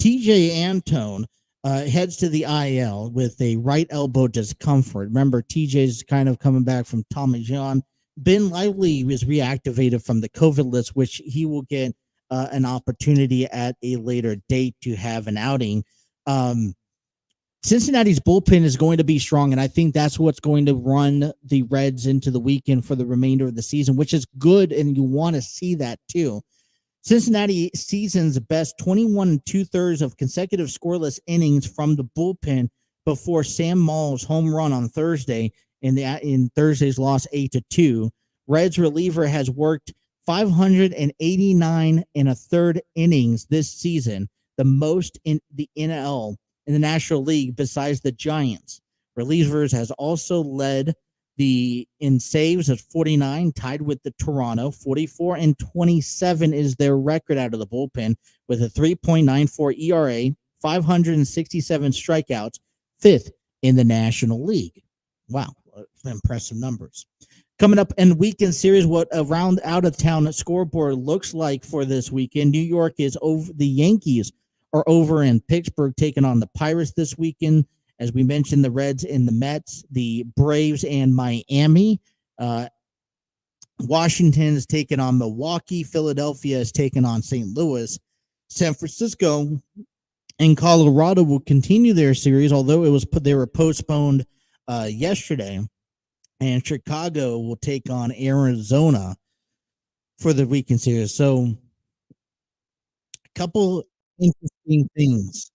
TJ Antone heads to the IL with a right elbow discomfort. Remember, TJ's kind of coming back from Tommy John. Ben Lively was reactivated from the COVID list, which he will get an opportunity at a later date to have an outing. Cincinnati's bullpen is going to be strong, and I think that's what's going to run the Reds into the weekend for the remainder of the season, which is good, and you want to see that too. Cincinnati season's best 21 2/3 of consecutive scoreless innings from the bullpen before Sam Maul's home run on Thursday in Thursday's loss 8-2. Reds reliever has worked 589 1/3 innings this season, the most in the NL in the National League besides the Giants. Relievers has also led in saves at 49, tied with the Toronto. 44-27 is their record out of the bullpen with a 3.94 ERA, 567 strikeouts, 5th in the National League. Wow, impressive numbers. Coming up in weekend series, what a round out of town scoreboard looks like for this weekend. New York is over. The Yankees are over in Pittsburgh taking on the Pirates this weekend. As we mentioned, the Reds and the Mets, the Braves and Miami. Washington is taking on Milwaukee. Philadelphia is taking on St. Louis. San Francisco and Colorado will continue their series, although they were postponed yesterday. And Chicago will take on Arizona for the weekend series. So, a couple interesting things.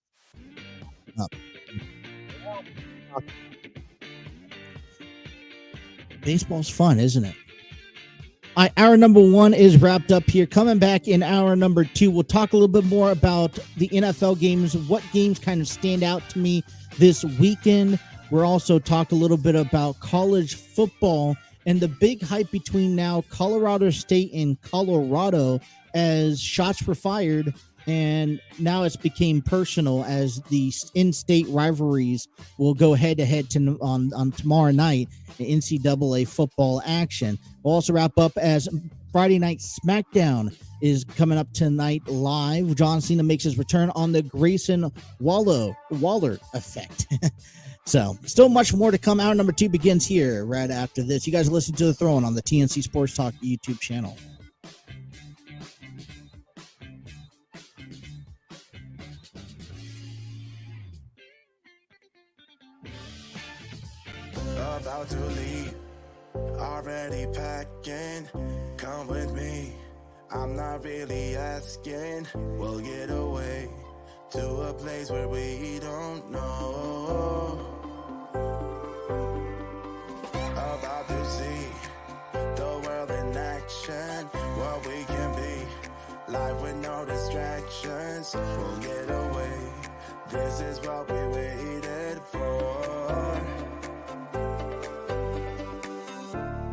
Baseball's fun, isn't it? Hour number 1 is wrapped up here. Coming back in hour number 2, we'll talk a little bit more about the NFL games, what games kind of stand out to me this weekend. We'll also talk a little bit about college football and the big hype between now Colorado State and Colorado as shots were fired, and now it's became personal as the in-state rivalries will go head-to-head on tomorrow night in NCAA football action. We'll also wrap up as Friday Night SmackDown is coming up tonight live. John Cena makes his return on the Grayson Waller effect. So, still much more to come. Hour number 2 begins here right after this. You guys listen to The Throne on the TNC Sports Talk YouTube channel. About to leave, already packing. Come with me, I'm not really asking. We'll get away to a place where we don't know. About to see the world in action, what we can be. Life with no distractions, we'll get away. This is what we waited for.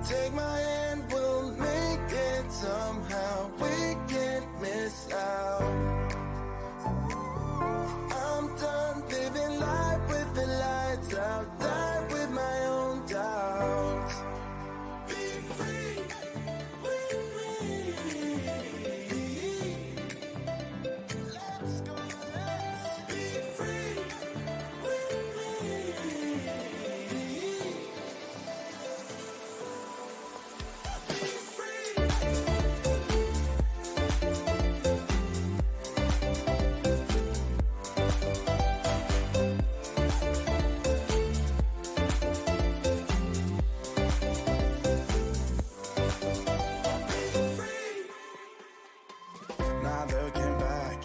Take my hand, we'll make it somehow. We can't miss out. I'm done living life with the lights out. Die with my own doubts. Be free with me. Let's go, let's be free with me. Be free. Not looking back,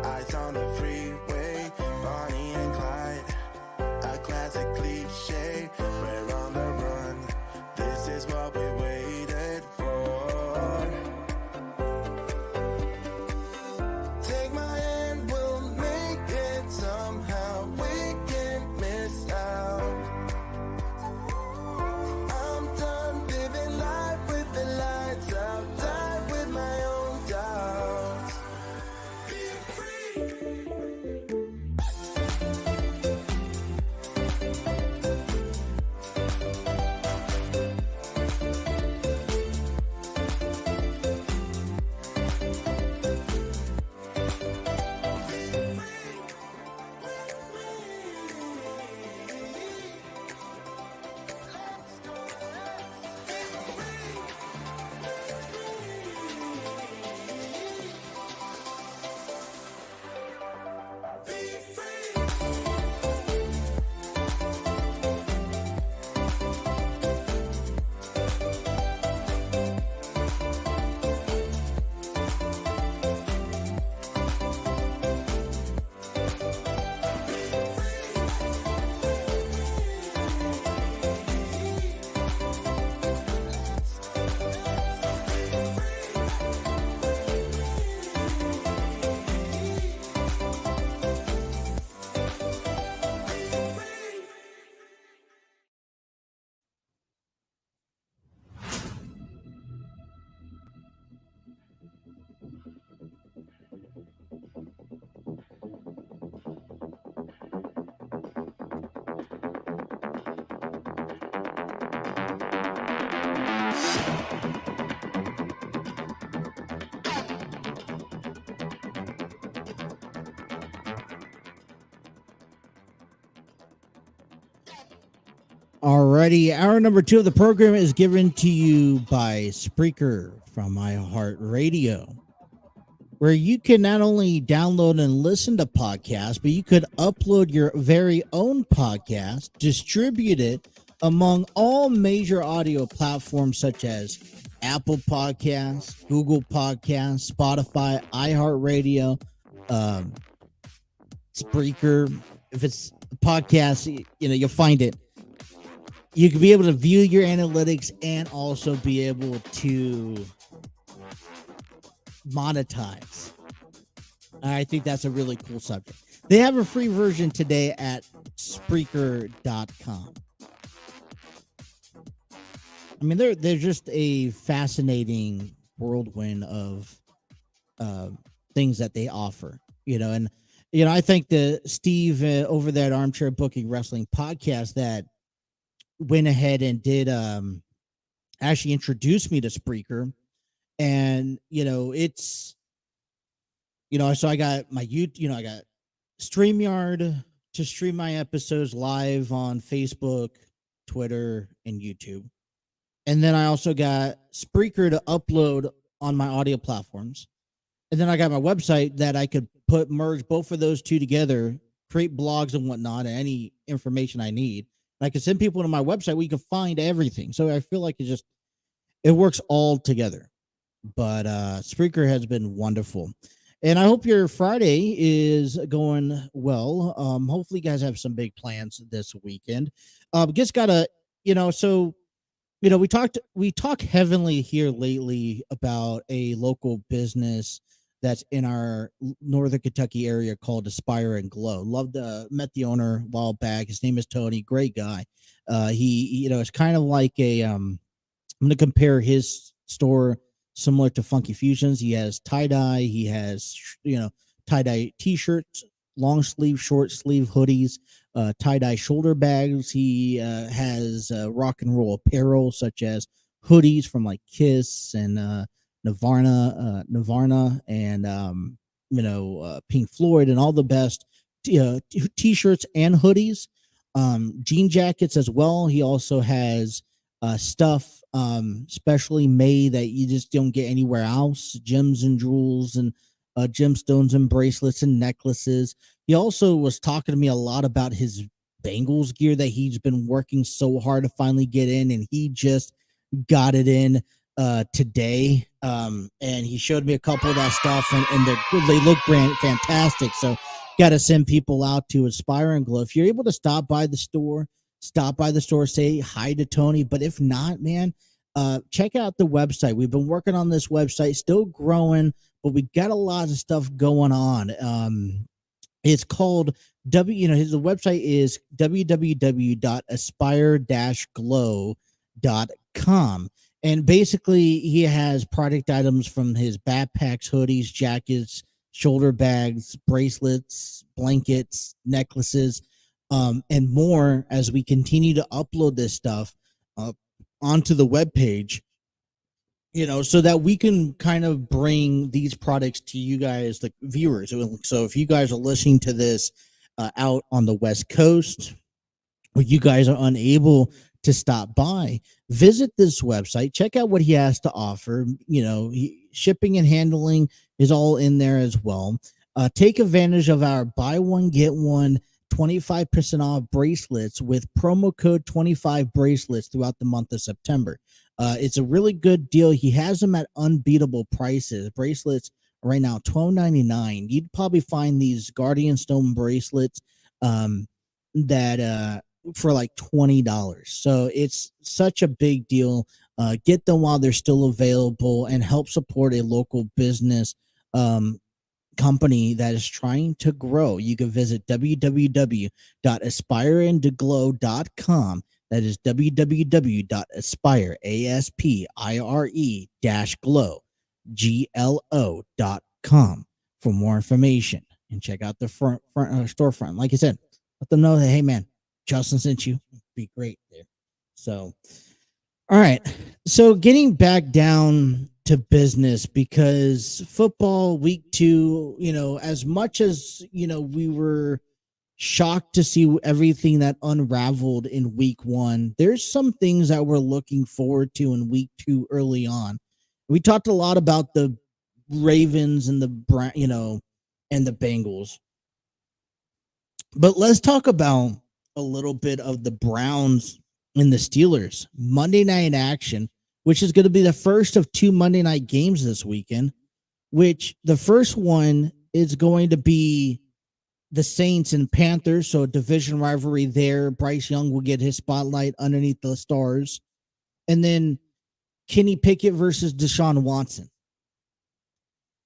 eyes on the freeway, Bonnie and Clyde, a classic cliche. We're on the run, this is what we waited for. Take my hand, we'll make it somehow. We can't miss out. I'm done living life with the lights out. Die with my own doubts. Be free. Alrighty, hour number 2 of the program is given to you by Spreaker from iHeartRadio, where you can not only download and listen to podcasts, but you could upload your very own podcast, distribute it among all major audio platforms such as Apple Podcasts, Google Podcasts, Spotify, iHeartRadio, Spreaker. If it's a podcast, you'll find it. You can be able to view your analytics and also be able to monetize. I think that's a really cool subject. They have a free version today at Spreaker.com. I mean, they're just a fascinating whirlwind of things that they offer, and I think the Steve over that Armchair Booking Wrestling podcast that went ahead and did actually introduce me to Spreaker, and it's so I got my YouTube, I got StreamYard to stream my episodes live on Facebook, Twitter, and YouTube. And then I also got Spreaker to upload on my audio platforms. And then I got my website that I could merge both of those two together, create blogs and whatnot, and any information I need. And I can send people to my website where you can find everything. So I feel like it works all together. But Spreaker has been wonderful. And I hope your Friday is going well. Hopefully, you guys have some big plans this weekend. Just gotta, so we talk heavily here lately about a local business that's in our northern Kentucky area called Aspire and Glow. Loved met the owner a while back. His name is Tony. Great guy. He it's kind of like a I'm going to compare his store similar to Funky Fusions. He has tie dye. He has tie dye t-shirts, long sleeve, short sleeve hoodies, tie dye shoulder bags. He has rock and roll apparel such as hoodies from like Kiss and Nirvana, and Pink Floyd, and all the best t-shirts and hoodies, jean jackets as well. He also has stuff specially made that you just don't get anywhere else, gems and jewels and gemstones and bracelets and necklaces. He also was talking to me a lot about his Bengals gear that he's been working so hard to finally get in, and he just got it in today. And he showed me a couple of that stuff, and they look fantastic. So got to send people out to Aspire and Glow. If you're able to stop by the store, say hi to Tony. But if not, man, check out the website. We've been working on this website, still growing, but we got a lot of stuff going on. It's called the website is www.aspire-glow.com. And basically, he has product items from his backpacks, hoodies, jackets, shoulder bags, bracelets, blankets, necklaces, and more as we continue to upload this stuff onto the webpage, so that we can kind of bring these products to you guys, the viewers. So if you guys are listening to this out on the West Coast, or you guys are unable to stop by, visit this website, check out what he has to offer. Shipping and handling is all in there as well. Take advantage of our buy one, get one 25% off bracelets with promo code 25 bracelets throughout the month of September. It's a really good deal. He has them at unbeatable prices. Bracelets right now, $12.99. You'd probably find these Guardian Stone bracelets that for like $20. So it's such a big deal. Get them while they're still available and help support a local business company that is trying to grow. You can visit www.aspireandglow.com. That is www.aspire-glow.com for more information, and check out the front storefront. Like I said, let them know that, hey man, Justin sent you. It'd be great there. So, all right. So getting back down to business, because football week 2, as much as, we were shocked to see everything that unraveled in week 1, there's some things that we're looking forward to in week 2 early on. We talked a lot about the Ravens and the and the Bengals, but let's talk about a little bit of the Browns and the Steelers Monday night action, which is going to be the first of 2 Monday night games this weekend, which the first one is going to be the Saints and Panthers. So a division rivalry there. Bryce Young will get his spotlight underneath the stars. And then Kenny Pickett versus Deshaun Watson.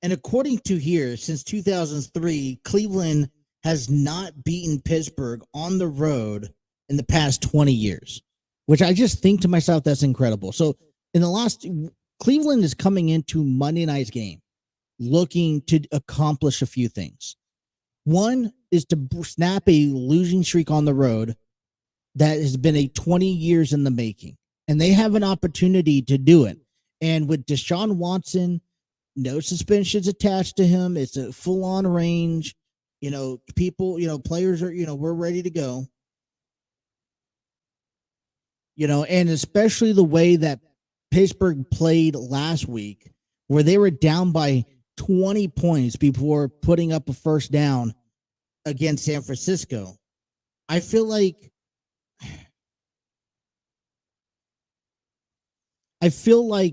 And according to here, since 2003, Cleveland has not beaten Pittsburgh on the road in the past 20 years, which I just think to myself, that's incredible. So in the last, Cleveland is coming into Monday night's game looking to accomplish a few things. One is to snap a losing streak on the road that has been a 20 years in the making, and they have an opportunity to do it. And with Deshaun Watson, no suspensions attached to him, it's a full-on range. People, players are, we're ready to go. And especially the way that Pittsburgh played last week, where they were down by 20 points before putting up a first down against San Francisco. I feel like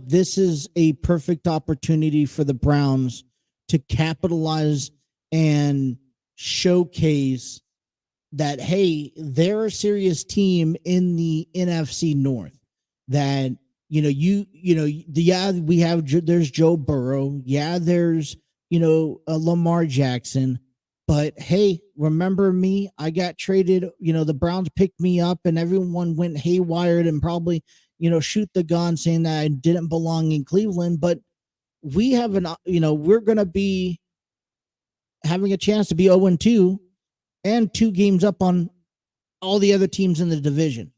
this is a perfect opportunity for the Browns to capitalize and showcase that, hey, they're a serious team in the NFC North. That there's Joe Burrow, there's Lamar Jackson, but hey, remember me? I got traded. The Browns picked me up, and everyone went haywire and probably shoot the gun saying that I didn't belong in Cleveland. But we have we're gonna be having a chance to be 0-2 and 2 games up on all the other teams in the division,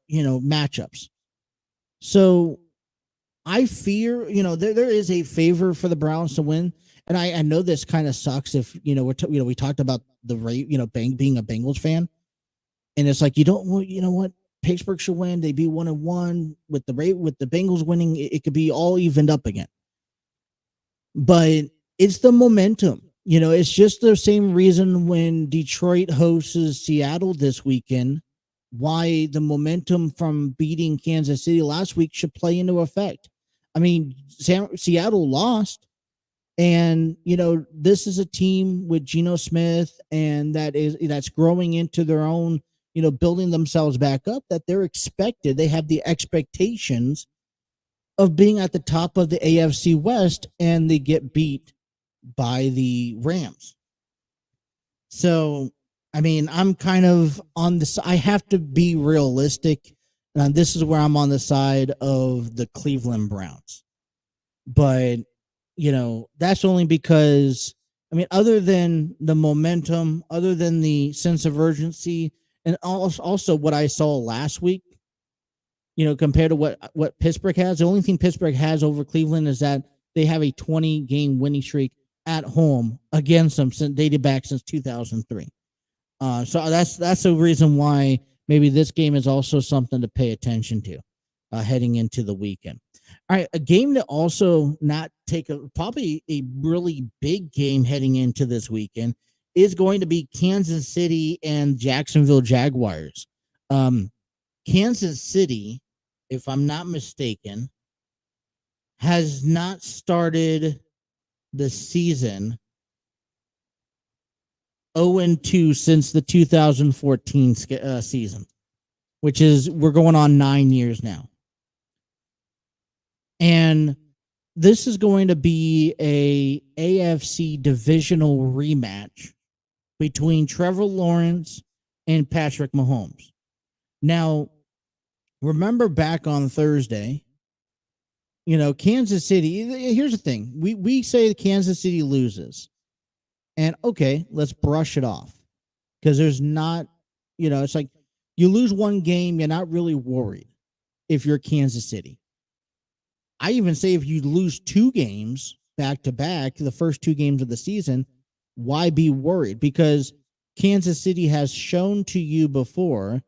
matchups. So I fear, there is a favor for the Browns to win. And I know this kind of sucks if, we talked about the rate, being a Bengals fan. And it's like, what? Pittsburgh should win. They'd be 1-1 with the Bengals winning. It could be all evened up again. But it's the momentum. It's just the same reason when Detroit hosts Seattle this weekend, why the momentum from beating Kansas City last week should play into effect. I mean, Seattle lost, and this is a team with Geno Smith, and that's growing into their own, building themselves back up. That they have the expectations of being at the top of the AFC West, and they get beat by the Rams. So, I mean, I'm kind of on this. I have to be realistic. And this is where I'm on the side of the Cleveland Browns. But, that's only because, I mean, other than the momentum, other than the sense of urgency, and also what I saw last week, compared to what Pittsburgh has, the only thing Pittsburgh has over Cleveland is that they have a 20-game winning streak at home against them dated back since 2003. So that's the reason why maybe this game is also something to pay attention to heading into the weekend. All right, a game to also not take probably a really big game heading into this weekend is going to be Kansas City and Jacksonville Jaguars. Kansas City, if I'm not mistaken, has not started the season 0-2 since the 2014 season, which is, we're going on 9 years now. And this is going to be a AFC divisional rematch between Trevor Lawrence and Patrick Mahomes. Now, remember back on Thursday, Kansas City, here's the thing. We say Kansas City loses. And okay, let's brush it off. Because there's not, it's like you lose one game, you're not really worried if you're Kansas City. I even say if you lose 2 games back to back, the first 2 games of the season, why be worried? Because Kansas City has shown to you before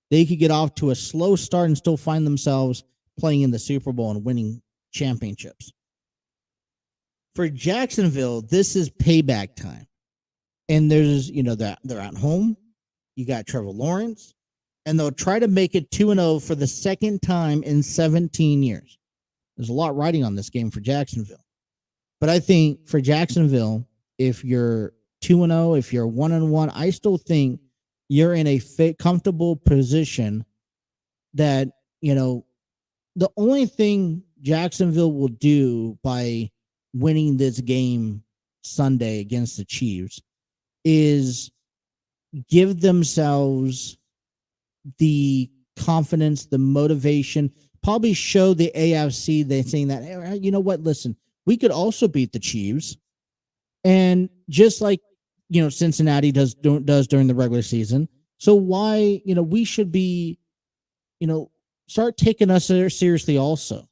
they could get off to a slow start and still find themselves playing in the Super Bowl and winning championships. For Jacksonville, this is payback time. And there's, they're at home. You got Trevor Lawrence, and they'll try to make it 2-0 for the second time in 17 years. There's a lot riding on this game for Jacksonville. But I think for Jacksonville, if you're 2-0, if you're 1-1, I still think you're in a comfortable position that, the only thing Jacksonville will do by winning this game Sunday against the Chiefs is give themselves the confidence, the motivation, probably show the AFC they're saying that, hey, you know what, listen, we could also beat the Chiefs. And just like, Cincinnati does during the regular season. So why, we should be, start taking us seriously also.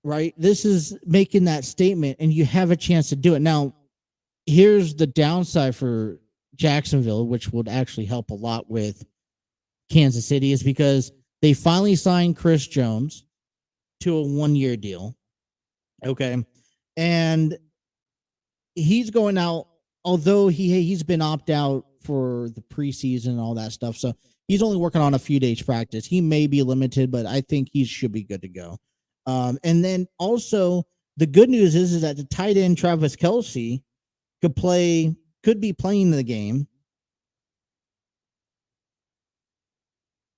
Right? This is making that statement, and you have a chance to do it. Now, here's the downside for Jacksonville, which would actually help a lot with Kansas City, is because they finally signed Chris Jones to a 1-year deal. Okay. And he's going out, although he's been opted out for the preseason and all that stuff. So he's only working on a few days practice. He may be limited, but I think he should be good to go. And then also the good news is that the tight end Travis Kelsey could be playing the game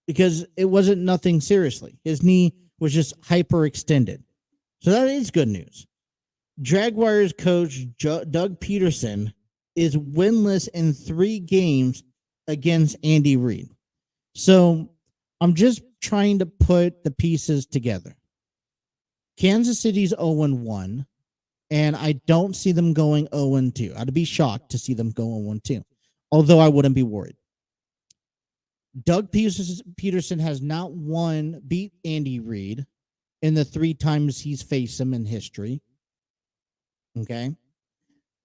because it wasn't nothing seriously. His knee was just hyperextended. So that is good news. Jaguars coach Doug Peterson is winless in 3 games against Andy Reid. So I'm just trying to put the pieces together. Kansas City's 0-1, and I don't see them going 0-2. I'd be shocked to see them go 0-2, although I wouldn't be worried. Doug Peterson has not beat Andy Reid in the 3 times he's faced him in history. Okay.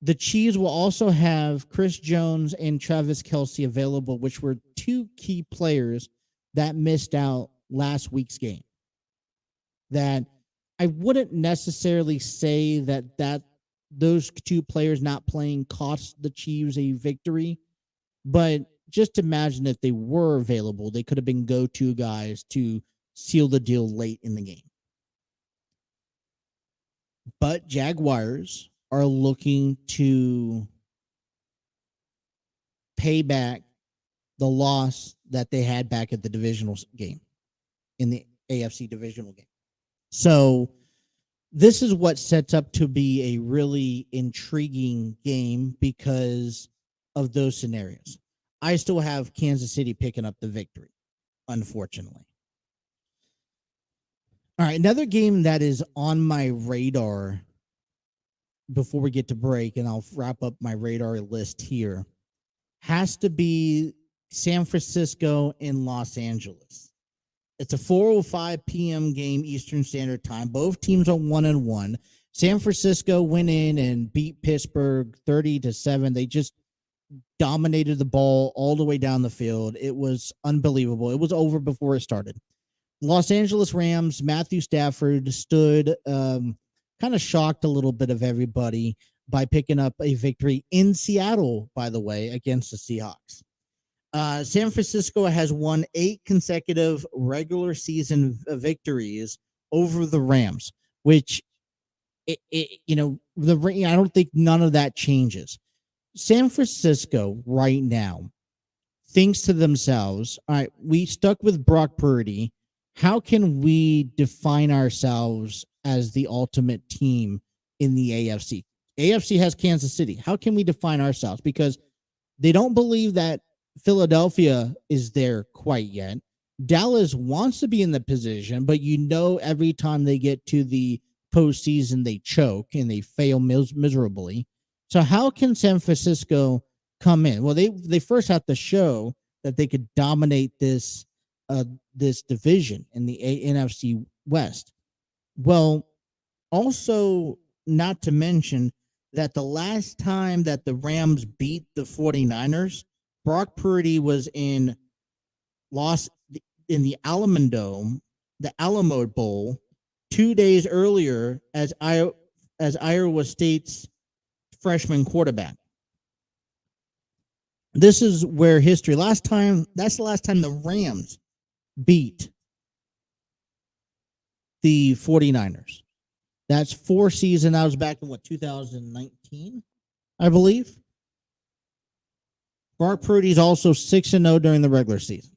The Chiefs will also have Chris Jones and Travis Kelsey available, which were 2 key players that missed out last week's game. That I wouldn't necessarily say that those 2 players not playing cost the Chiefs a victory, but just imagine if they were available, they could have been go-to guys to seal the deal late in the game. But Jaguars are looking to pay back the loss that they had back at the divisional game, in the AFC divisional game. So this is what sets up to be a really intriguing game because of those scenarios. I still have Kansas City picking up the victory, unfortunately. All right, another game that is on my radar before we get to break, and I'll wrap up my radar list here, has to be San Francisco and Los Angeles. It's a 4:05 p.m. game Eastern Standard Time. Both teams are 1-1. San Francisco went in and beat Pittsburgh 30-7. They just dominated the ball all the way down the field. It was unbelievable. It was over before it started. Los Angeles Rams, Matthew Stafford stood, kind of shocked a little bit of everybody by picking up a victory in Seattle, by the way, against the Seahawks. San Francisco has won 8 consecutive regular season victories over the Rams, which, I don't think none of that changes. San Francisco right now thinks to themselves, all right, we stuck with Brock Purdy. How can we define ourselves as the ultimate team in the AFC? AFC has Kansas City. How can we define ourselves? Because they don't believe that Philadelphia is there quite yet. Dallas wants to be in the position, but every time they get to the postseason, they choke and they fail miserably. So how can San Francisco come in? Well, they first have to show that they could dominate this division in the NFC West. Well, also not to mention that the last time that the Rams beat the 49ers, Brock Purdy was in the Alamo Bowl 2 days earlier as Iowa State's freshman quarterback. This is where history. That's the last time the Rams beat the 49ers. That's 4 seasons. I was back in 2019, I believe. Brock Purdy's also 6-0 during the regular season.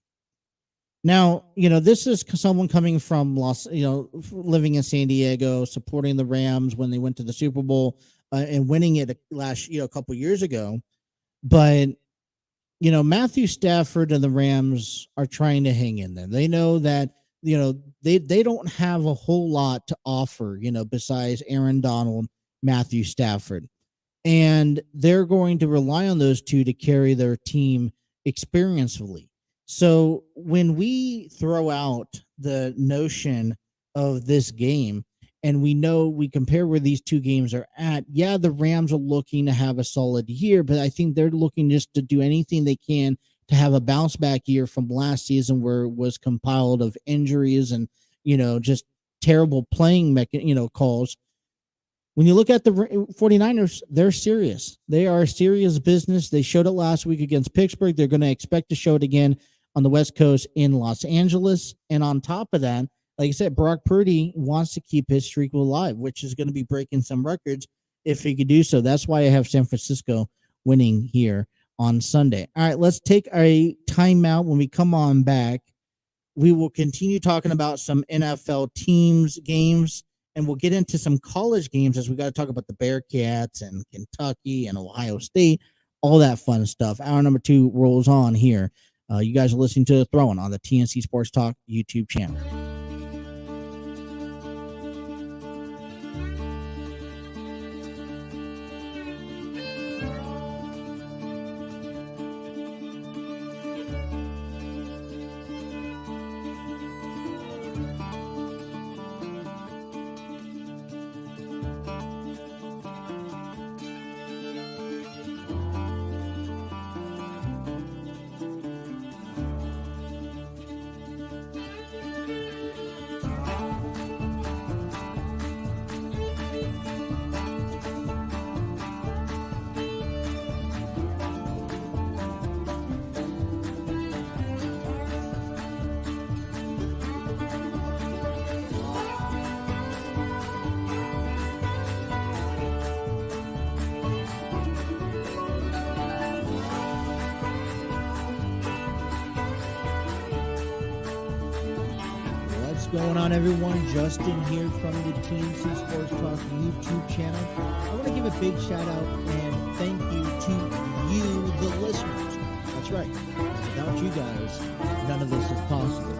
Now, this is someone coming from living in San Diego, supporting the Rams when they went to the Super Bowl and winning it a couple years ago. But, Matthew Stafford and the Rams are trying to hang in there. They know that, they don't have a whole lot to offer, besides Aaron Donald, Matthew Stafford. And they're going to rely on those 2 to carry their team experientially. So when we throw out the notion of this game and we compare where these 2 games are at, yeah, the Rams are looking to have a solid year, but I think they're looking just to do anything they can to have a bounce back year from last season where it was compiled of injuries and, just terrible playing calls. When you look at the 49ers, they're serious. They are a serious business. They showed it last week against Pittsburgh. They're going to expect to show it again on the West Coast in Los Angeles. And on top of that, like I said, Brock Purdy wants to keep his streak alive, which is going to be breaking some records if he could do so. That's why I have San Francisco winning here on Sunday. All right, let's take a timeout. When we come on back, we will continue talking about some NFL teams, games, and we'll get into some college games as we got to talk about the Bearcats and Kentucky and Ohio State, all that fun stuff. Hour number 2 rolls on here. You guys are listening to The Throwing on the TNC Sports Talk YouTube channel. What's going on, everyone? Justin here from the TNC Sports Talk YouTube channel. I want to give a big shout out and thank you to you, the listeners. That's right. Without you guys, none of this is possible.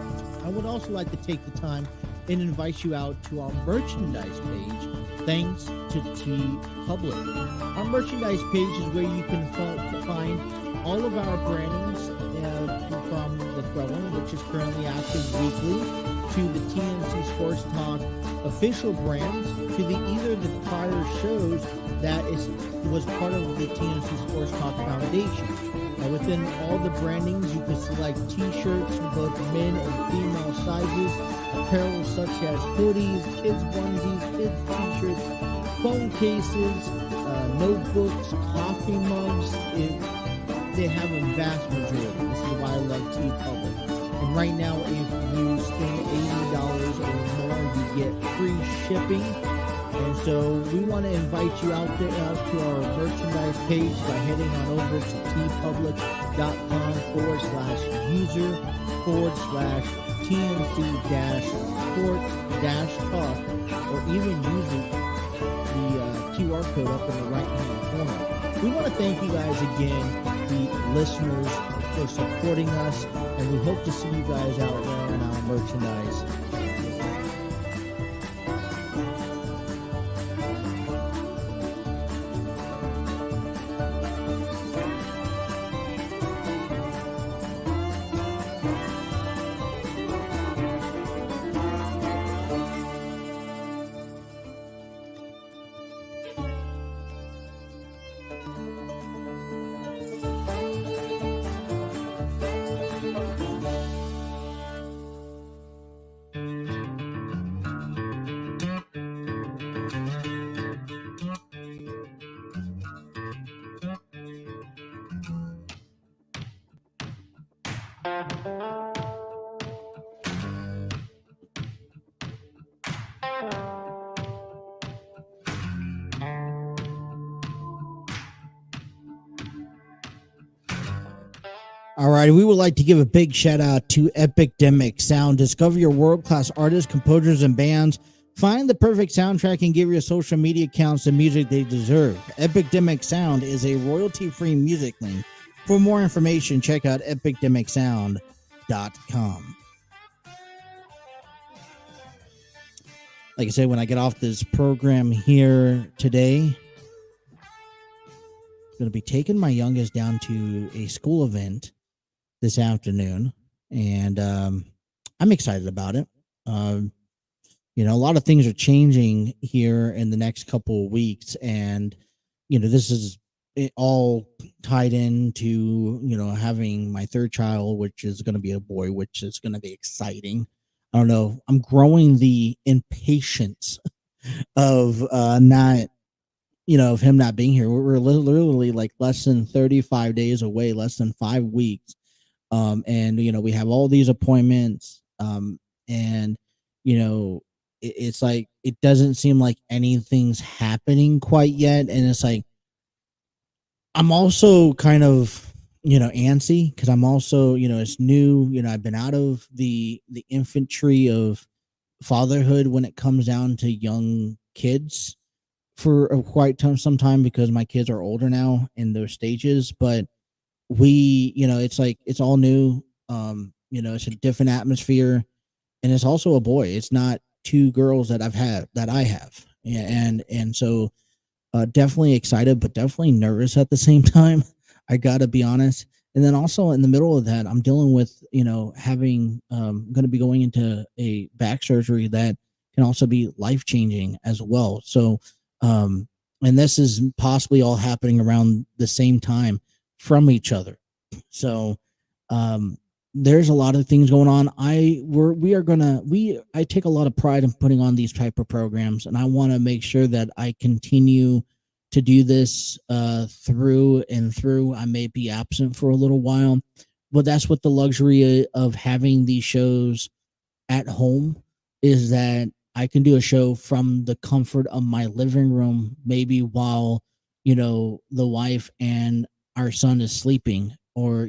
I would also like to take the time and invite you out to our merchandise page, thanks to T Public. Our merchandise page is where you can find all of our brandings from the Throwing, which is currently active weekly, to the TNC Sports Talk official brands, to either the prior shows that was part of the TNC Sports Talk Foundation. Within all the brandings, you can select T-shirts in both men and female sizes, apparel such as hoodies, kids onesies, kids T-shirts, phone cases, notebooks, coffee mugs. They have a vast majority. This is why I love T Public. And right now, if you spend $80 or more, you get free shipping. And so we want to invite you out to our merchandise page by heading on over to tpublic.com/user/TNC-sports-talk, or even using the QR code up in the right-hand corner. We want to thank you guys again, the listeners, for supporting us, and we hope to see you guys out wearing our merchandise. All right, we would like to give a big shout out to Epidemic Sound. Discover your world-class artists, composers, and bands. Find the perfect soundtrack and give your social media accounts the music they deserve. Epidemic Sound is a royalty-free music link. For more information, check out epidemicsound.com. Like I said, when I get off this program here today, I'm going to be taking my youngest down to a school event this afternoon, and I'm excited about it. A lot of things are changing here in the next couple of weeks, and this is all tied into having my third child, which is going to be a boy, which is going to be exciting. I don't know. I'm growing the impatience of not. Of him not being here. We're literally like less than 35 days away, less than 5 weeks. And we have all these appointments. And you know, it's like it doesn't seem like anything's happening quite yet, and it's like I'm also kind of, antsy because I'm also, it's new. I've been out of the infantry of fatherhood when it comes down to young kids for a quite some time because my kids are older now in those stages. But it's like it's all new. It's a different atmosphere, and it's also a boy. It's not two girls that I have, yeah, and so definitely excited, but definitely nervous at the same time. I gotta be honest. And then also in the middle of that, I'm dealing with having going to be going into a back surgery that can also be life changing as well. So, and this is possibly all happening around the same time from each other. So, um, there's a lot of things going on. I take a lot of pride in putting on these type of programs, and I want to make sure that I continue to do this through and through. I may be absent for a little while, but that's what the luxury of having these shows at home is, that I can do a show from the comfort of my living room, maybe while, the wife and our son is sleeping, or,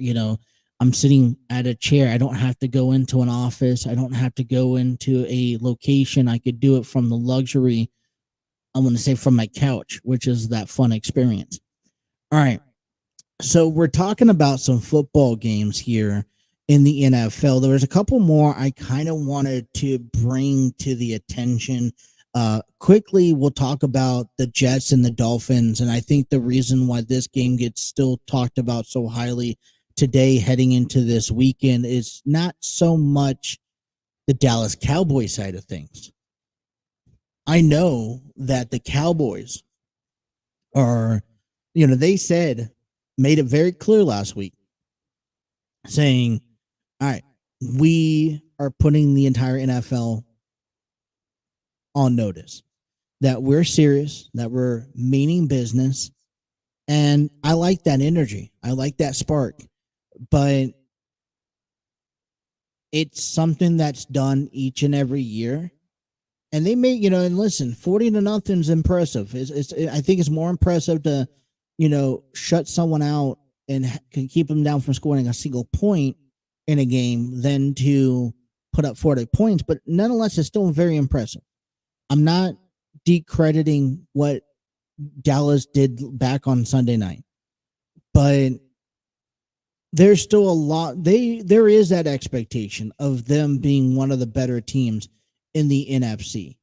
I'm sitting at a chair. I don't have to go into an office. I don't have to go into a location. I could do it from the luxury, I'm going to say from my couch, which is that fun experience. All right. So we're talking about some football games here in the NFL. There was a couple more I kind of wanted to bring to the attention. Quickly, we'll talk about the Jets and the Dolphins. And I think the reason why this game gets still talked about so highly today heading into this weekend is not so much the Dallas Cowboys side of things. I know that the Cowboys are, they made it very clear last week saying, all right, we are putting the entire NFL on notice that we're serious, that we're meaning business. And I like that energy. I like that spark. But it's something that's done each and every year. And they may, and listen, 40-0 is impressive. I think it's more impressive to, shut someone out and can keep them down from scoring a single point in a game than to put up 40 points. But nonetheless, it's still very impressive. I'm not decrediting what Dallas did back on Sunday night, but there's still a lot. There is that expectation of them being one of the better teams in the NFC.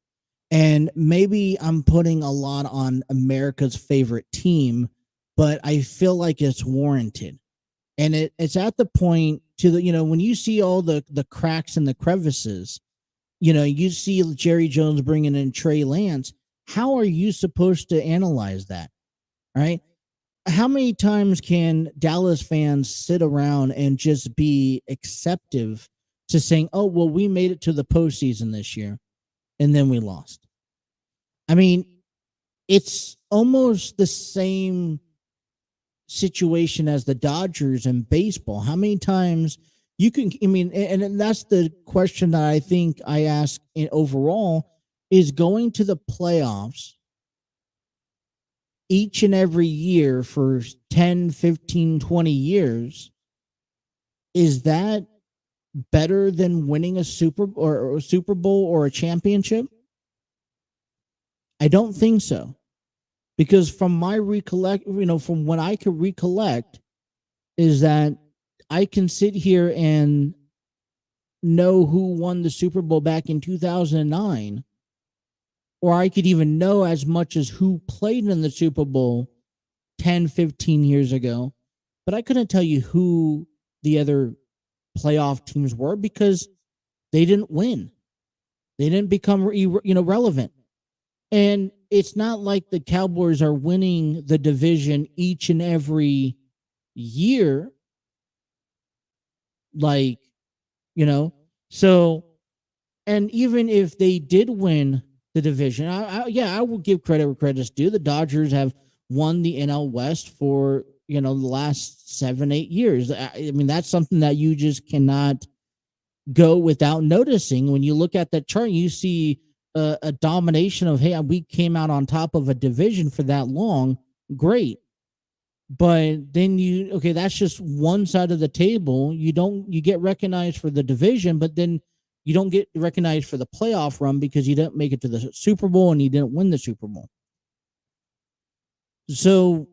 And maybe I'm putting a lot on America's favorite team, but I feel like it's warranted. And it's at the point to the, when you see all the cracks and the crevices, you see Jerry Jones bringing in Trey Lance. How are you supposed to analyze that? Right? How many times can Dallas fans sit around and just be acceptive to saying, oh, well, we made it to the postseason this year and then we lost? I mean, it's almost the same situation as the Dodgers in baseball. How many times you can, and that's the question that I think I ask in overall, is going to the playoffs each and every year for 10, 15, 20 years, is that better than winning a Super Bowl or a championship? I don't think so. Because from my from what I can recollect, is that I can sit here and know who won the Super Bowl back in 2009, or I could even know as much as who played in the Super Bowl 10, 15 years ago, but I couldn't tell you who the other playoff teams were because they didn't win. They didn't become relevant. And it's not like the Cowboys are winning the division each and every year. So, and even if they did win the division, I will give credit where credit's due. The Dodgers have won the NL West for, the last 7-8 years. I mean, that's something that you just cannot go without noticing. When you look at that chart, you see a domination of, hey, we came out on top of a division for that long. Great. But then that's just one side of the table. You get recognized for the division, but then you don't get recognized for the playoff run because you didn't make it to the Super Bowl and you didn't win the Super Bowl. So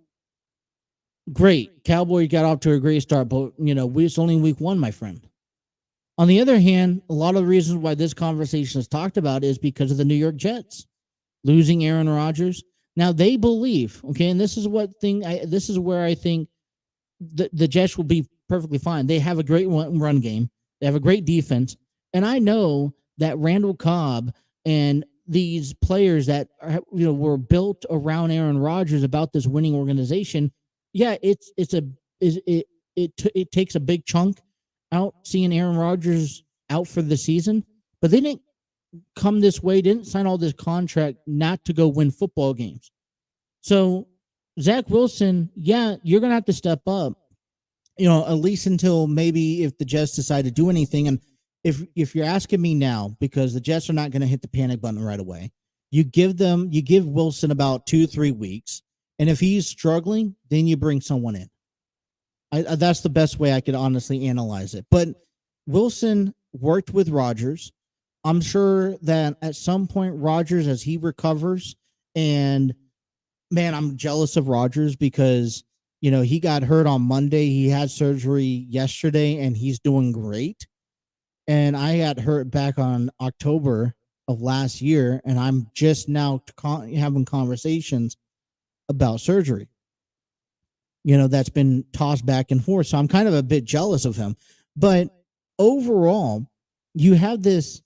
great. Cowboys got off to a great start, but it's only week 1, my friend. On the other hand, a lot of the reasons why this conversation is talked about is because of the New York Jets losing Aaron Rodgers. Now they believe, okay, and this is where I think the Jets will be perfectly fine. They have a great run game. They have a great defense. And I know that Randall Cobb and these players that were built around Aaron Rodgers about this winning organization, yeah, it takes a big chunk out seeing Aaron Rodgers out for the season, but they didn't come this way, didn't sign all this contract not to go win football games. So Zach Wilson, yeah, you're going to have to step up, at least until maybe if the Jets decide to do anything. And if you're asking me now, because the Jets are not going to hit the panic button right away, you give Wilson about 2-3 weeks. And if he's struggling, then you bring someone in. That's the best way I could honestly analyze it. But Wilson worked with Rodgers. I'm sure that at some point Rodgers, as he recovers, and man, I'm jealous of Rodgers because, he got hurt on Monday. He had surgery yesterday and he's doing great. And I got hurt back on October of last year. And I'm just now having conversations about surgery. That's been tossed back and forth. So I'm kind of a bit jealous of him. But overall, you have this,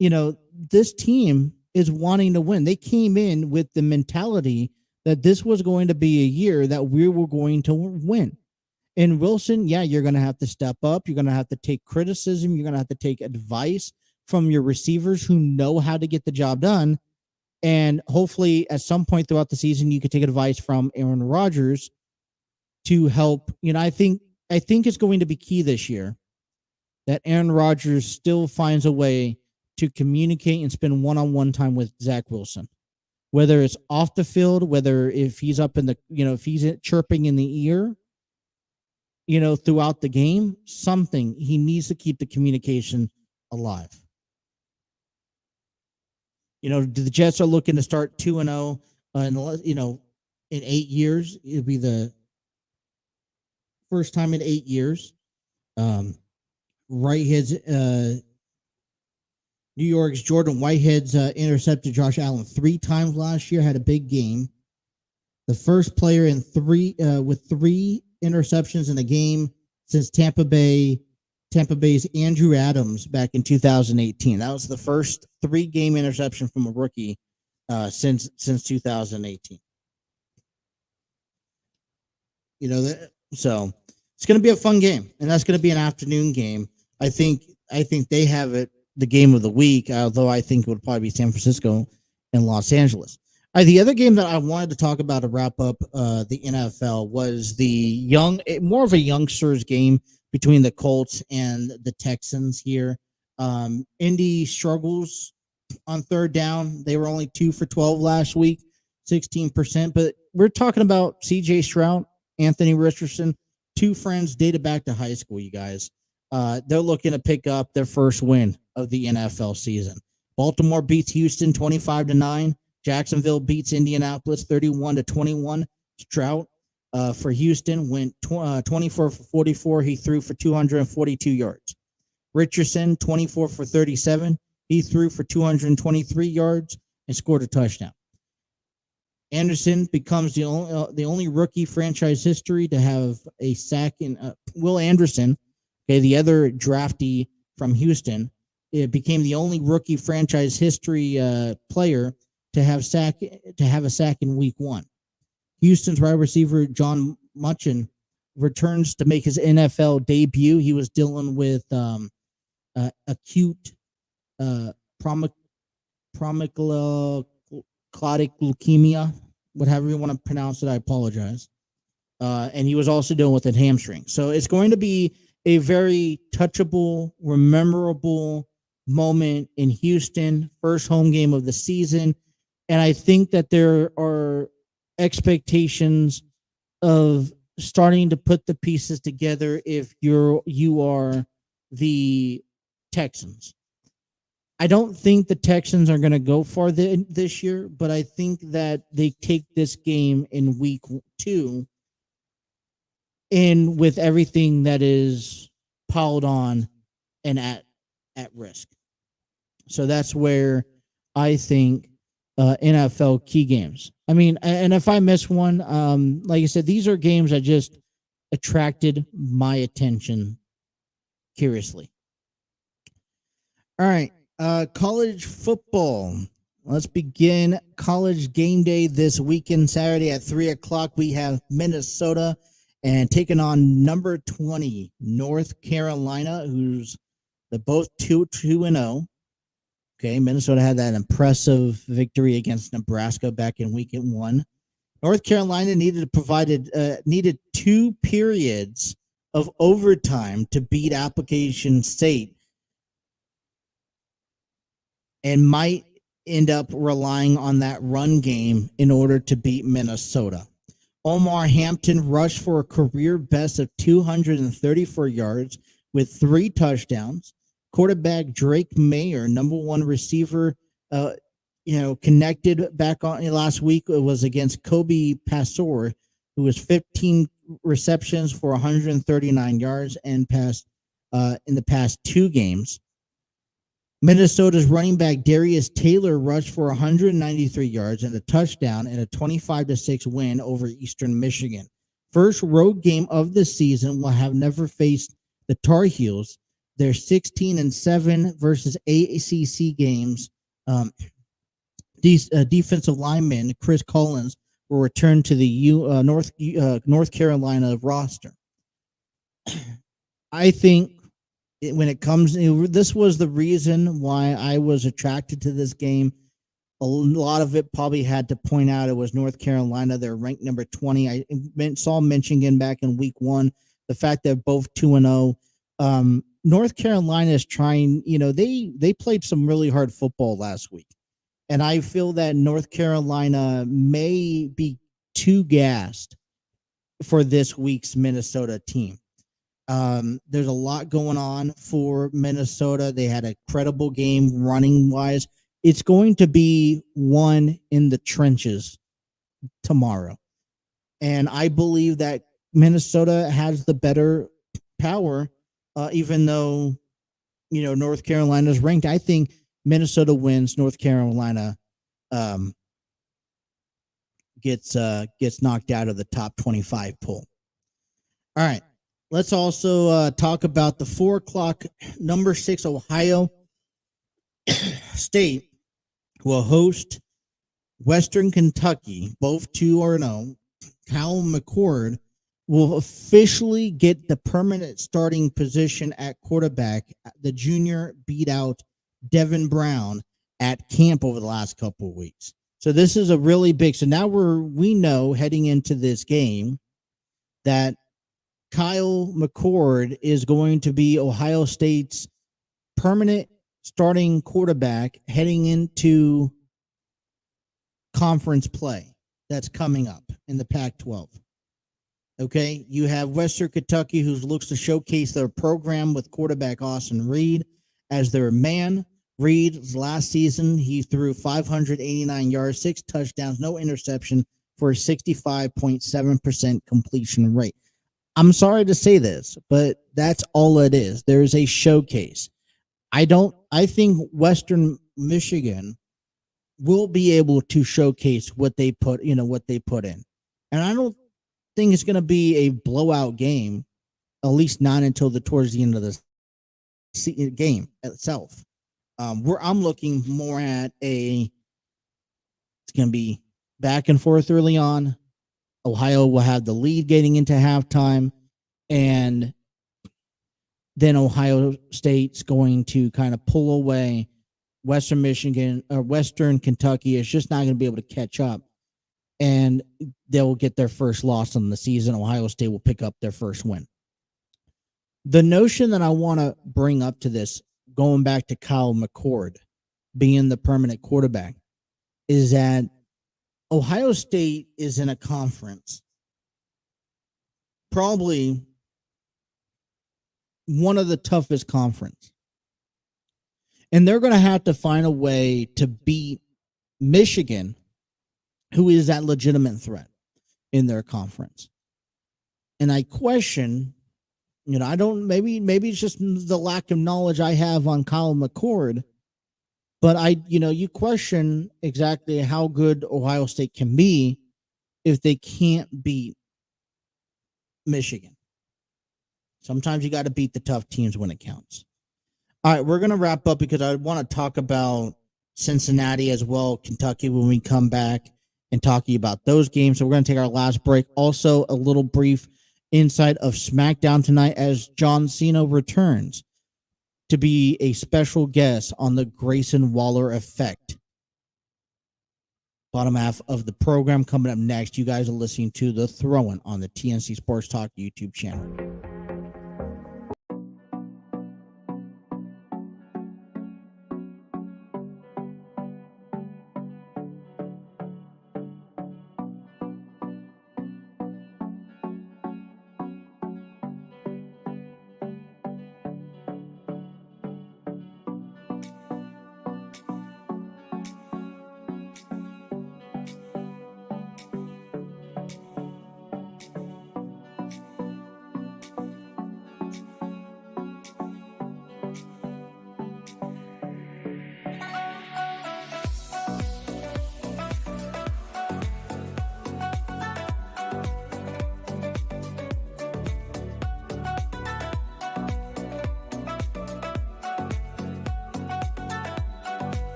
this team is wanting to win. They came in with the mentality that this was going to be a year that we were going to win. And Wilson, yeah, you're going to have to step up. You're going to have to take criticism. You're going to have to take advice from your receivers who know how to get the job done. And hopefully at some point throughout the season, you could take advice from Aaron Rodgers to help. I think it's going to be key this year that Aaron Rodgers still finds a way to communicate and spend one-on-one time with Zach Wilson, whether it's off the field, whether if he's up in the, if he's chirping in the ear, throughout the game, something. He needs to keep the communication alive. The Jets are looking to start 2-0, in 8 years. It'll be the first time in 8 years. New York's Jordan Whitehead's intercepted Josh Allen 3 times last year, had a big game. The first player with 3 interceptions in a game since Tampa Bay's Andrew Adams back in 2018. That was the first 3-game interception from a rookie since 2018. So it's going to be a fun game, and that's going to be an afternoon game. I think they have it the game of the week, although I think it would probably be San Francisco and Los Angeles. The other game that I wanted to talk about to wrap up the NFL was more of a youngsters game between the Colts and the Texans here. Indy struggles on third down. They were only 2 for 12 last week, 16%. But we're talking about C.J. Stroud, Anthony Richardson, 2 friends dated back to high school, you guys. They're looking to pick up their first win of the NFL season. Baltimore beats Houston 25-9. Jacksonville beats Indianapolis 31-21. Stroud for Houston went 24 for 44. He threw for 242 yards. Richardson 24 for 37. He threw for 223 yards and scored a touchdown. Anderson becomes the only rookie franchise history to have a sack in Will Anderson, the other draftee from Houston. It became the only rookie franchise history player to have a sack in week 1. Houston's wide receiver John Mutchin returns to make his NFL debut. He was dealing with acute promyclotic leukemia, whatever you want to pronounce it. I apologize. And he was also dealing with a hamstring. So it's going to be a very touchable, memorable moment in Houston, first home game of the season. And I think that there are expectations of starting to put the pieces together if you are the Texans. I don't think the Texans are going to go far this year, but I think that they take this game in week 2 in with everything that is piled on and at risk. So that's where I think NFL key games. I mean, and if I miss one, like I said, these are games that just attracted my attention curiously. All right, college football. Let's begin college game day this weekend, Saturday at 3:00. We have Minnesota and taking on number 20 North Carolina, who's they're both 2-0. Okay, Minnesota had that impressive victory against Nebraska back in week 1. North Carolina needed 2 periods of overtime to beat Application State, and might end up relying on that run game in order to beat Minnesota. Omar Hampton rushed for a career best of 234 yards with 3 touchdowns. Quarterback Drake Mayer, number 1 receiver, connected back on last week. It was against Kobe Passor, who was 15 receptions for 139 yards and passed in the past 2 games. Minnesota's running back Darius Taylor rushed for 193 yards and a touchdown in a 25-6 win over Eastern Michigan. First road game of the season will have never faced the Tar Heels. They're 16-7 versus ACC games. Defensive lineman Chris Collins will return to the North Carolina roster. I think when it comes, this was the reason why I was attracted to this game. A lot of it probably had to point out it was North Carolina. They're ranked number 20. I saw Michigan back in week 1. The fact they're both 2-0. North Carolina is trying, they played some really hard football last week. And I feel that North Carolina may be too gassed for this week's Minnesota team. There's a lot going on for Minnesota. They had a credible game running wise. It's going to be one in the trenches tomorrow. And I believe that Minnesota has the better power, even though, North Carolina is ranked. I think Minnesota wins. North Carolina gets knocked out of the top 25 poll. All right. Let's also talk about the 4:00 number 6 Ohio State will host Western Kentucky, both 2-0. Cal McCord will officially get the permanent starting position at quarterback. The junior beat out Devin Brown at camp over the last couple of weeks. So this is a really big. So now we know heading into this game that Kyle McCord is going to be Ohio State's permanent starting quarterback heading into conference play that's coming up in the Pac-12. Okay, you have Western Kentucky, who looks to showcase their program with quarterback Austin Reed as their man. Reed, last season, he threw 589 yards, 6 touchdowns, no interception for a 65.7% completion rate. I'm sorry to say this, but that's all it is. There's a showcase. I think Western Michigan will be able to showcase what they put in. And I don't think it's going to be a blowout game, at least not until towards the end of the game itself. Where I'm looking more at it's going to be back and forth early on. Ohio will have the lead getting into halftime, and then Ohio State's going to kind of pull away. Western Michigan or Western Kentucky is just not going to be able to catch up, and they'll get their first loss on the season. Ohio State will pick up their first win. The notion that I want to bring up to this, going back to Kyle McCord being the permanent quarterback, is that Ohio State is in a conference, probably one of the toughest conference. And they're going to have to find a way to beat Michigan, who is that legitimate threat in their conference. And I question, I don't, maybe it's just the lack of knowledge I have on Kyle McCord, but you question exactly how good Ohio State can be if they can't beat Michigan. Sometimes you got to beat the tough teams when it counts. All right, we're going to wrap up because I want to talk about Cincinnati as well, Kentucky, when we come back and talking about those games. So we're going to take our last break. Also, a little brief insight of SmackDown tonight as John Cena returns to be a special guest on the Grayson Waller Effect. Bottom half of the program coming up next. You guys are listening to The Throw-In on the TNC Sports Talk YouTube channel.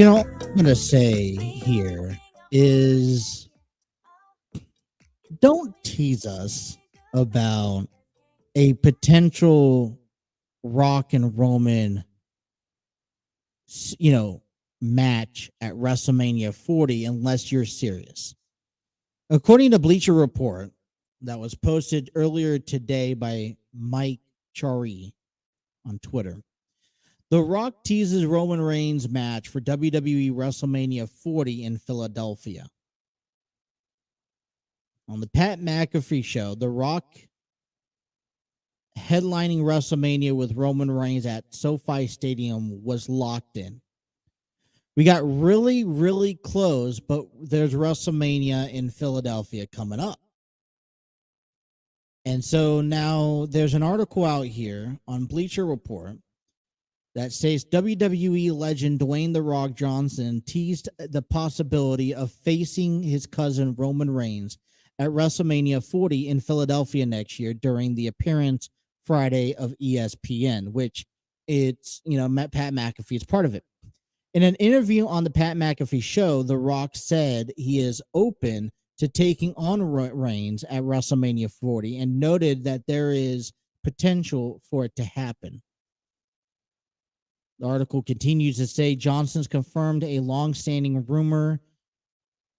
All I'm going to say here is don't tease us about a potential Rock and Roman, match at WrestleMania 40 unless you're serious. According to Bleacher Report, that was posted earlier today by Mike Chari on Twitter, The Rock teases Roman Reigns match for WWE WrestleMania 40 in Philadelphia. On the Pat McAfee show, The Rock headlining WrestleMania with Roman Reigns at SoFi Stadium was locked in. We got really, really close, but there's WrestleMania in Philadelphia coming up. And so now there's an article out here on Bleacher Report that says WWE legend Dwayne "The Rock" Johnson teased the possibility of facing his cousin Roman Reigns at WrestleMania 40 in Philadelphia next year during the appearance Friday of ESPN, which it's, Pat McAfee is part of it. In an interview on the Pat McAfee show, The Rock said he is open to taking on Reigns at WrestleMania 40 and noted that there is potential for it to happen. The article continues to say Johnson's confirmed a long-standing rumor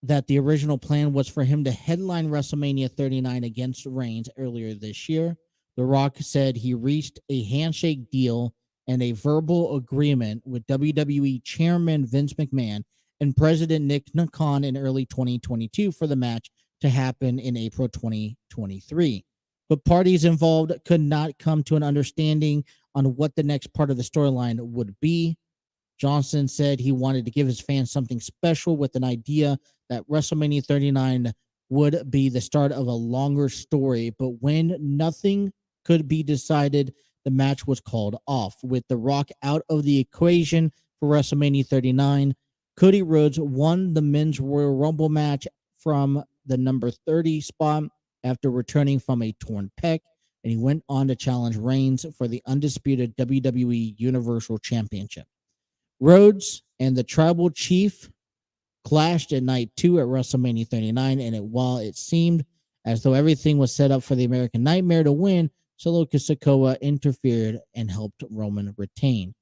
that the original plan was for him to headline WrestleMania 39 against Reigns earlier this year. The Rock said he reached a handshake deal and a verbal agreement with WWE Chairman Vince McMahon and President Nick Khan in early 2022 for the match to happen in April 2023. But parties involved could not come to an understanding on what the next part of the storyline would be. Johnson said he wanted to give his fans something special with an idea that WrestleMania 39 would be the start of a longer story, but when nothing could be decided, the match was called off. With The Rock out of the equation for WrestleMania 39, Cody Rhodes won the Men's Royal Rumble match from the number 30 spot after returning from a torn pec, and he went on to challenge Reigns for the undisputed WWE Universal Championship. Rhodes and the Tribal Chief clashed at night 2 at WrestleMania 39, and while it seemed as though everything was set up for the American Nightmare to win, Solo Sikoa interfered and helped Roman retain.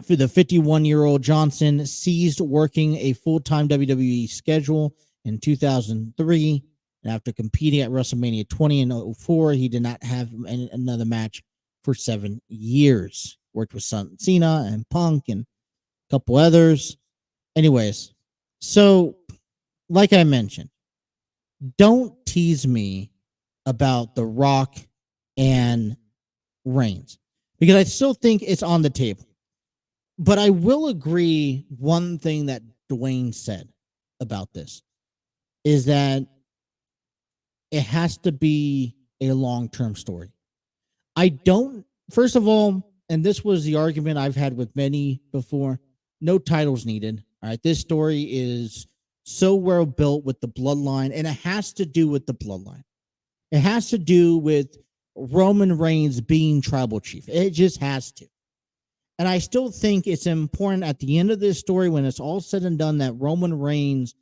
For the 51-year-old Johnson ceased working a full-time WWE schedule in 2003, and after competing at WrestleMania 20 and 2004, he did not have another match for 7 years. Worked with Cena and Punk and a couple others. Anyways, so like I mentioned, don't tease me about The Rock and Reigns because I still think it's on the table. But I will agree one thing that Dwayne said about this is that it has to be a long-term story. First of all, and this was the argument I've had with many before, no titles needed. All right, this story is so well built with the bloodline, and it has to do with the bloodline. It has to do with Roman Reigns being tribal chief. It just has to. And I still think it's important at the end of this story, when it's all said and done, that Roman Reigns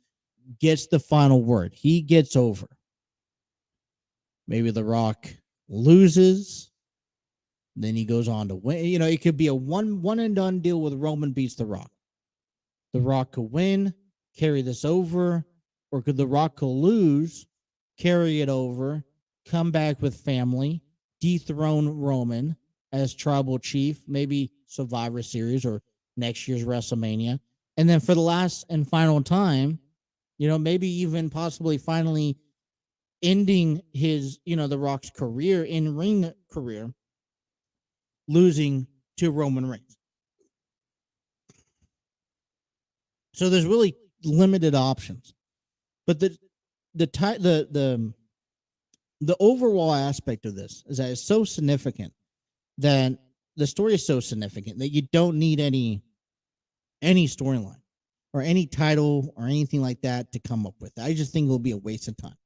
gets the final word. He gets over. Maybe The Rock loses. Then he goes on to win. It could be a one and done deal with Roman beats The Rock. The Rock could win, carry this over, or could The Rock could lose, carry it over, come back with family, dethrone Roman as tribal chief, maybe Survivor Series or next year's WrestleMania. And then for the last and final time, maybe even possibly finally ending his, The Rock's career, in-ring career, losing to Roman Reigns. So there's really limited options. But the overall aspect of this is that it's so significant, that the story is so significant that you don't need any storyline or any title or anything like that to come up with. I just think it will be a waste of time.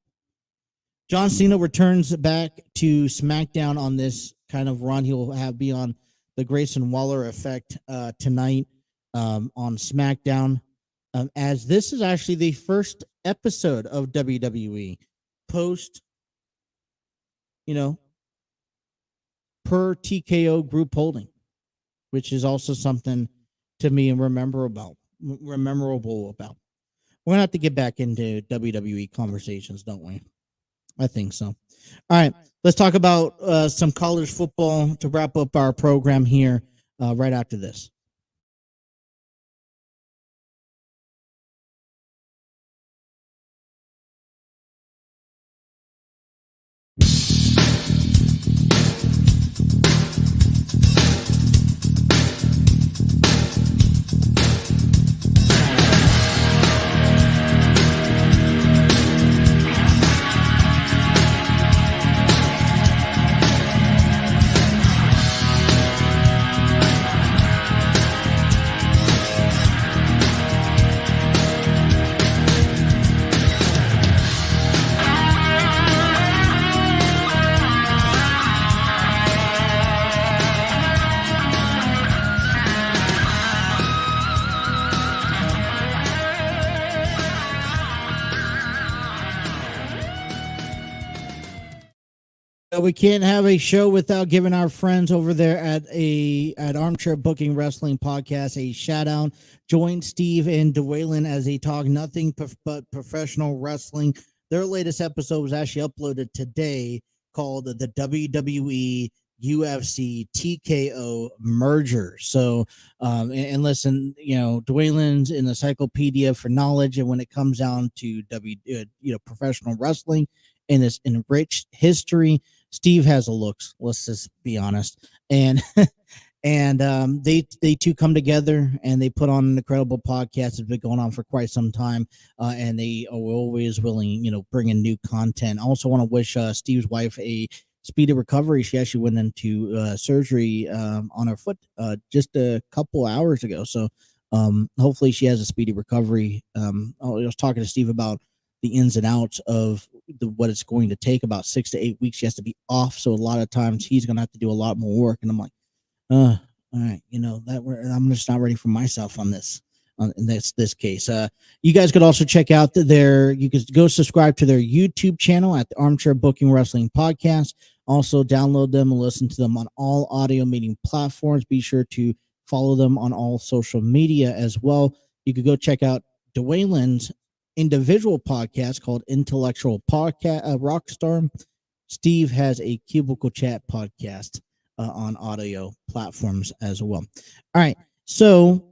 John Cena returns back to SmackDown on this kind of run. He'll be on the Grayson Waller effect tonight. on SmackDown, as this is actually the first episode of WWE post, you know, per TKO Group Holding, which is also something to me rememberable about. We're gonna have to get back into WWE conversations, don't we? I think so. All right, let's talk about some college football to wrap up our program here right after this. We can't have a show without giving our friends over there at Armchair Booking Wrestling Podcast a shout out. Join Steve and Dwaylen as they talk nothing but professional wrestling. Their latest episode was actually uploaded today, called the WWE UFC TKO merger. So, and listen, Dwaylen's an encyclopedia for knowledge, and when it comes down to professional wrestling and this enriched history, Steve has a looks. Let's just be honest, and they two come together and they put on an incredible podcast. It's been going on for quite some time, and they are always willing, bring in new content. I also want to wish Steve's wife a speedy recovery. She actually went into surgery on her foot just a couple hours ago, so hopefully she has a speedy recovery. I was talking to Steve about the ins and outs of what it's going to take. About 6 to 8 weeks she has to be off, so a lot of times he's going to have to do a lot more work, and I'm like, all right, I'm just not ready for myself on this, in this case. You guys could also check out you could go subscribe to their YouTube channel at the Armchair Booking Wrestling Podcast. Also download them and listen to them on all audio meeting platforms. Be sure to follow them on all social media as well. You could go check out Dwaylen's individual podcast called Intellectual Podcast Rockstar. Steve has a Cubicle Chat podcast on audio platforms as well. All right, so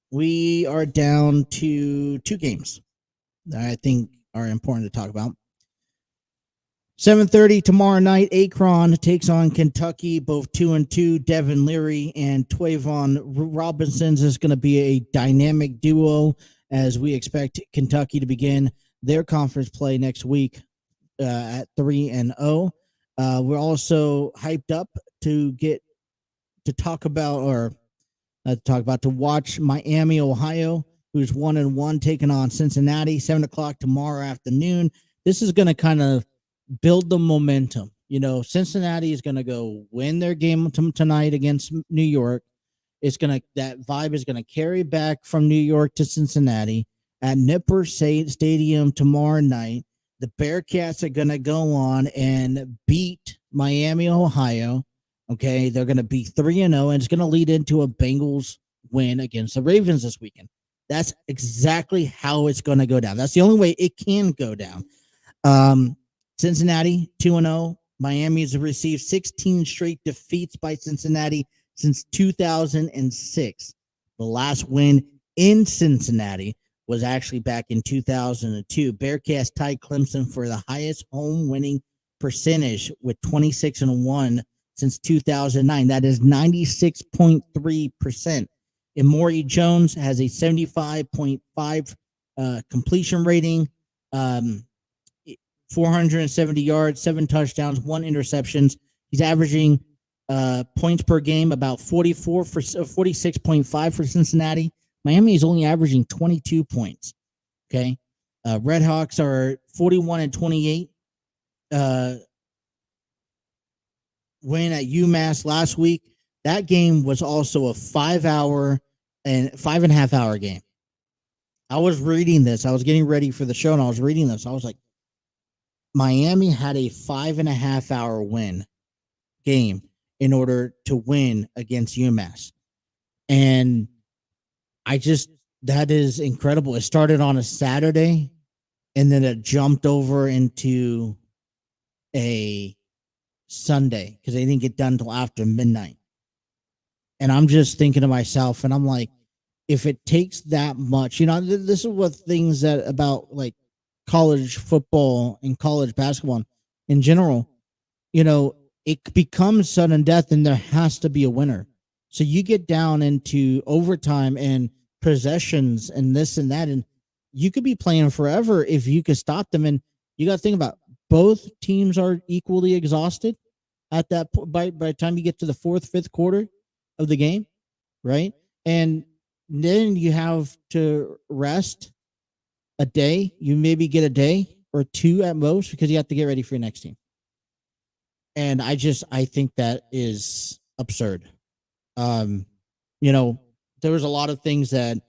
we are down to 2 games that I think are important to talk about. 7:30 tomorrow night, Akron takes on Kentucky, both 2-2. Devin Leary and Twavon Robinson's is going to be a dynamic duo, as we expect Kentucky to begin their conference play next week at 3-0. We're also hyped up to watch Miami, Ohio, who's 1-1, taking on Cincinnati, 7:00 tomorrow afternoon. This is going to kind of build the momentum. Cincinnati is going to go win their game tonight against New York. That vibe is gonna carry back from New York to Cincinnati at Nipper Stadium tomorrow night. The Bearcats are gonna go on and beat Miami, Ohio. Okay, they're gonna be 3-0, and it's gonna lead into a Bengals win against the Ravens this weekend. That's exactly how it's gonna go down. That's the only way it can go down. Cincinnati 2-0. Miami has received 16 straight defeats by Cincinnati since 2006. The last win in Cincinnati was actually back in 2002. Bearcats tied Clemson for the highest home winning percentage with 26-1 since 2009. That is 96.3%. Emory Jones has a 75.5 completion rating, 470 yards, 7 touchdowns, 1 interceptions. He's averaging points per game about 46.5 for Cincinnati. Miami is only averaging 22 points. Okay. Redhawks are 41-28. Win at UMass last week. That game was also a 5-hour and 5.5 hour game. I was reading this. I was getting ready for the show, and I was reading this. I was like, Miami had a 5.5 hour game in order to win against UMass, and that is incredible. It started on a Saturday, and then it jumped over into a Sunday because they didn't get done until after midnight. And I'm just thinking to myself, and I'm like, if it takes that much, this is what things that about like college football and college basketball in general, it becomes sudden death, and there has to be a winner. So you get down into overtime and possessions and this and that, and you could be playing forever if you could stop them. And you got to think about both teams are equally exhausted at that by the time you get to the fourth, fifth quarter of the game, right? And then you have to rest a day. You maybe get a day or two at most because you have to get ready for your next team. And I think that is absurd. There was a lot of things that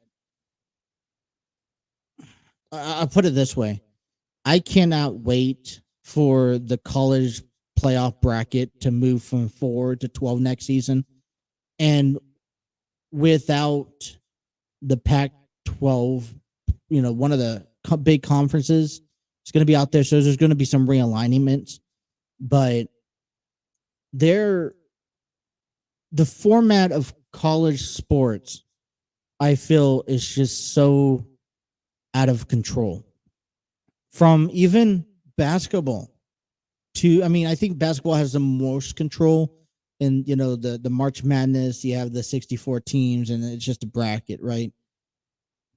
I'll put it this way. I cannot wait for the college playoff bracket to move from 4 to 12 next season. And without the Pac-12, one of the big conferences is going to be out there. So there's going to be some realignments, but the format of college sports, I feel, is just so out of control. From even basketball to, I think basketball has the most control. And, the March Madness, you have the 64 teams, and it's just a bracket, right?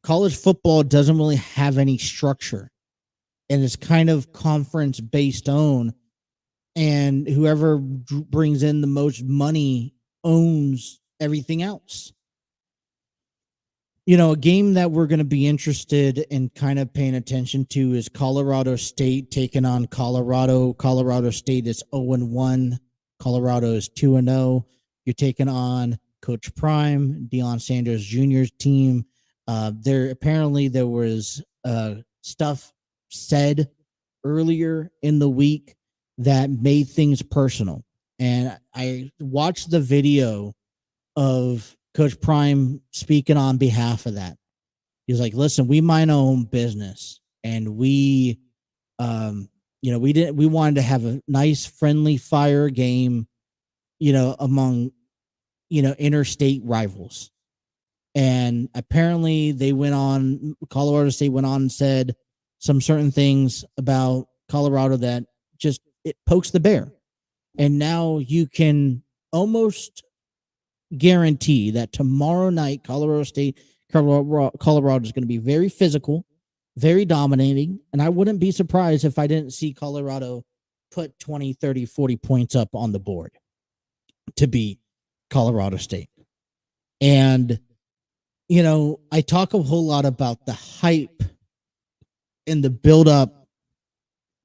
College football doesn't really have any structure, and it's kind of conference based on, and whoever brings in the most money owns everything else. A game that we're going to be interested in kind of paying attention to is Colorado State taking on Colorado. Colorado State is 0-1. Colorado is 2-0. You're taking on Coach Prime, Deion Sanders Jr.'s team. There was stuff said earlier in the week that made things personal. And I watched the video of Coach Prime speaking on behalf of that. He was like, listen, we mind our own business, and we wanted to have a nice friendly fire game, among, interstate rivals. And apparently Colorado State went on and said some certain things about Colorado that just, it pokes the bear. And now you can almost guarantee that tomorrow night, Colorado is going to be very physical, very dominating. And I wouldn't be surprised if I didn't see Colorado put 20, 30, 40 points up on the board to beat Colorado State. And, I talk a whole lot about the hype and the buildup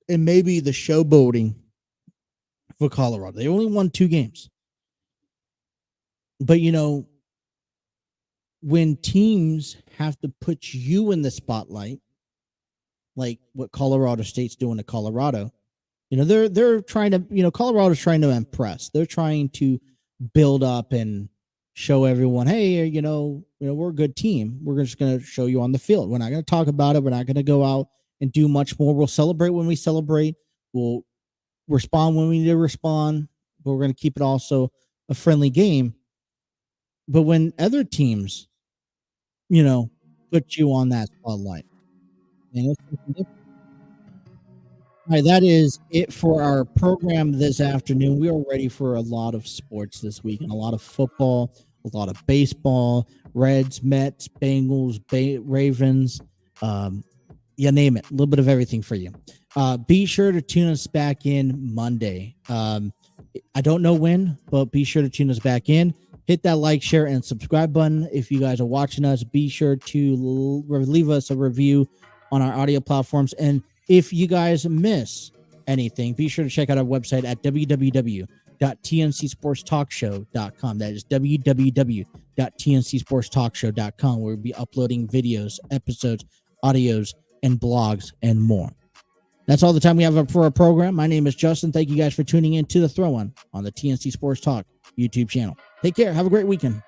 and maybe the showboating for Colorado. They only won 2 games. But, when teams have to put you in the spotlight, like what Colorado State's doing to Colorado, they're trying to, Colorado's trying to impress. They're trying to build up and show everyone, hey, we're a good team. We're just going to show you on the field. We're not going to talk about it. We're not going to go out and do much more. We'll celebrate when we celebrate. We'll respond when we need to respond, but we're going to keep it also a friendly game. But when other teams, put you on that spotlight, it's something different. All right, that is it for our program this afternoon. We are ready for a lot of sports this week, and a lot of football, a lot of baseball, Reds, Mets, Bengals, Ravens, you name it, a little bit of everything for you. Be sure to tune us back in Monday. I don't know when, but be sure to tune us back in. Hit that like, share, and subscribe button. If you guys are watching us, be sure to leave us a review on our audio platforms. And if you guys miss anything, be sure to check out our website at www.tncsportstalkshow.com. That is www.tncsportstalkshow.com. We'll be uploading videos, episodes, audios, and blogs, and more. That's all the time we have for our program. My name is Justin. Thank you guys for tuning in to The Throw On the TNC Sports Talk YouTube channel. Take care. Have a great weekend.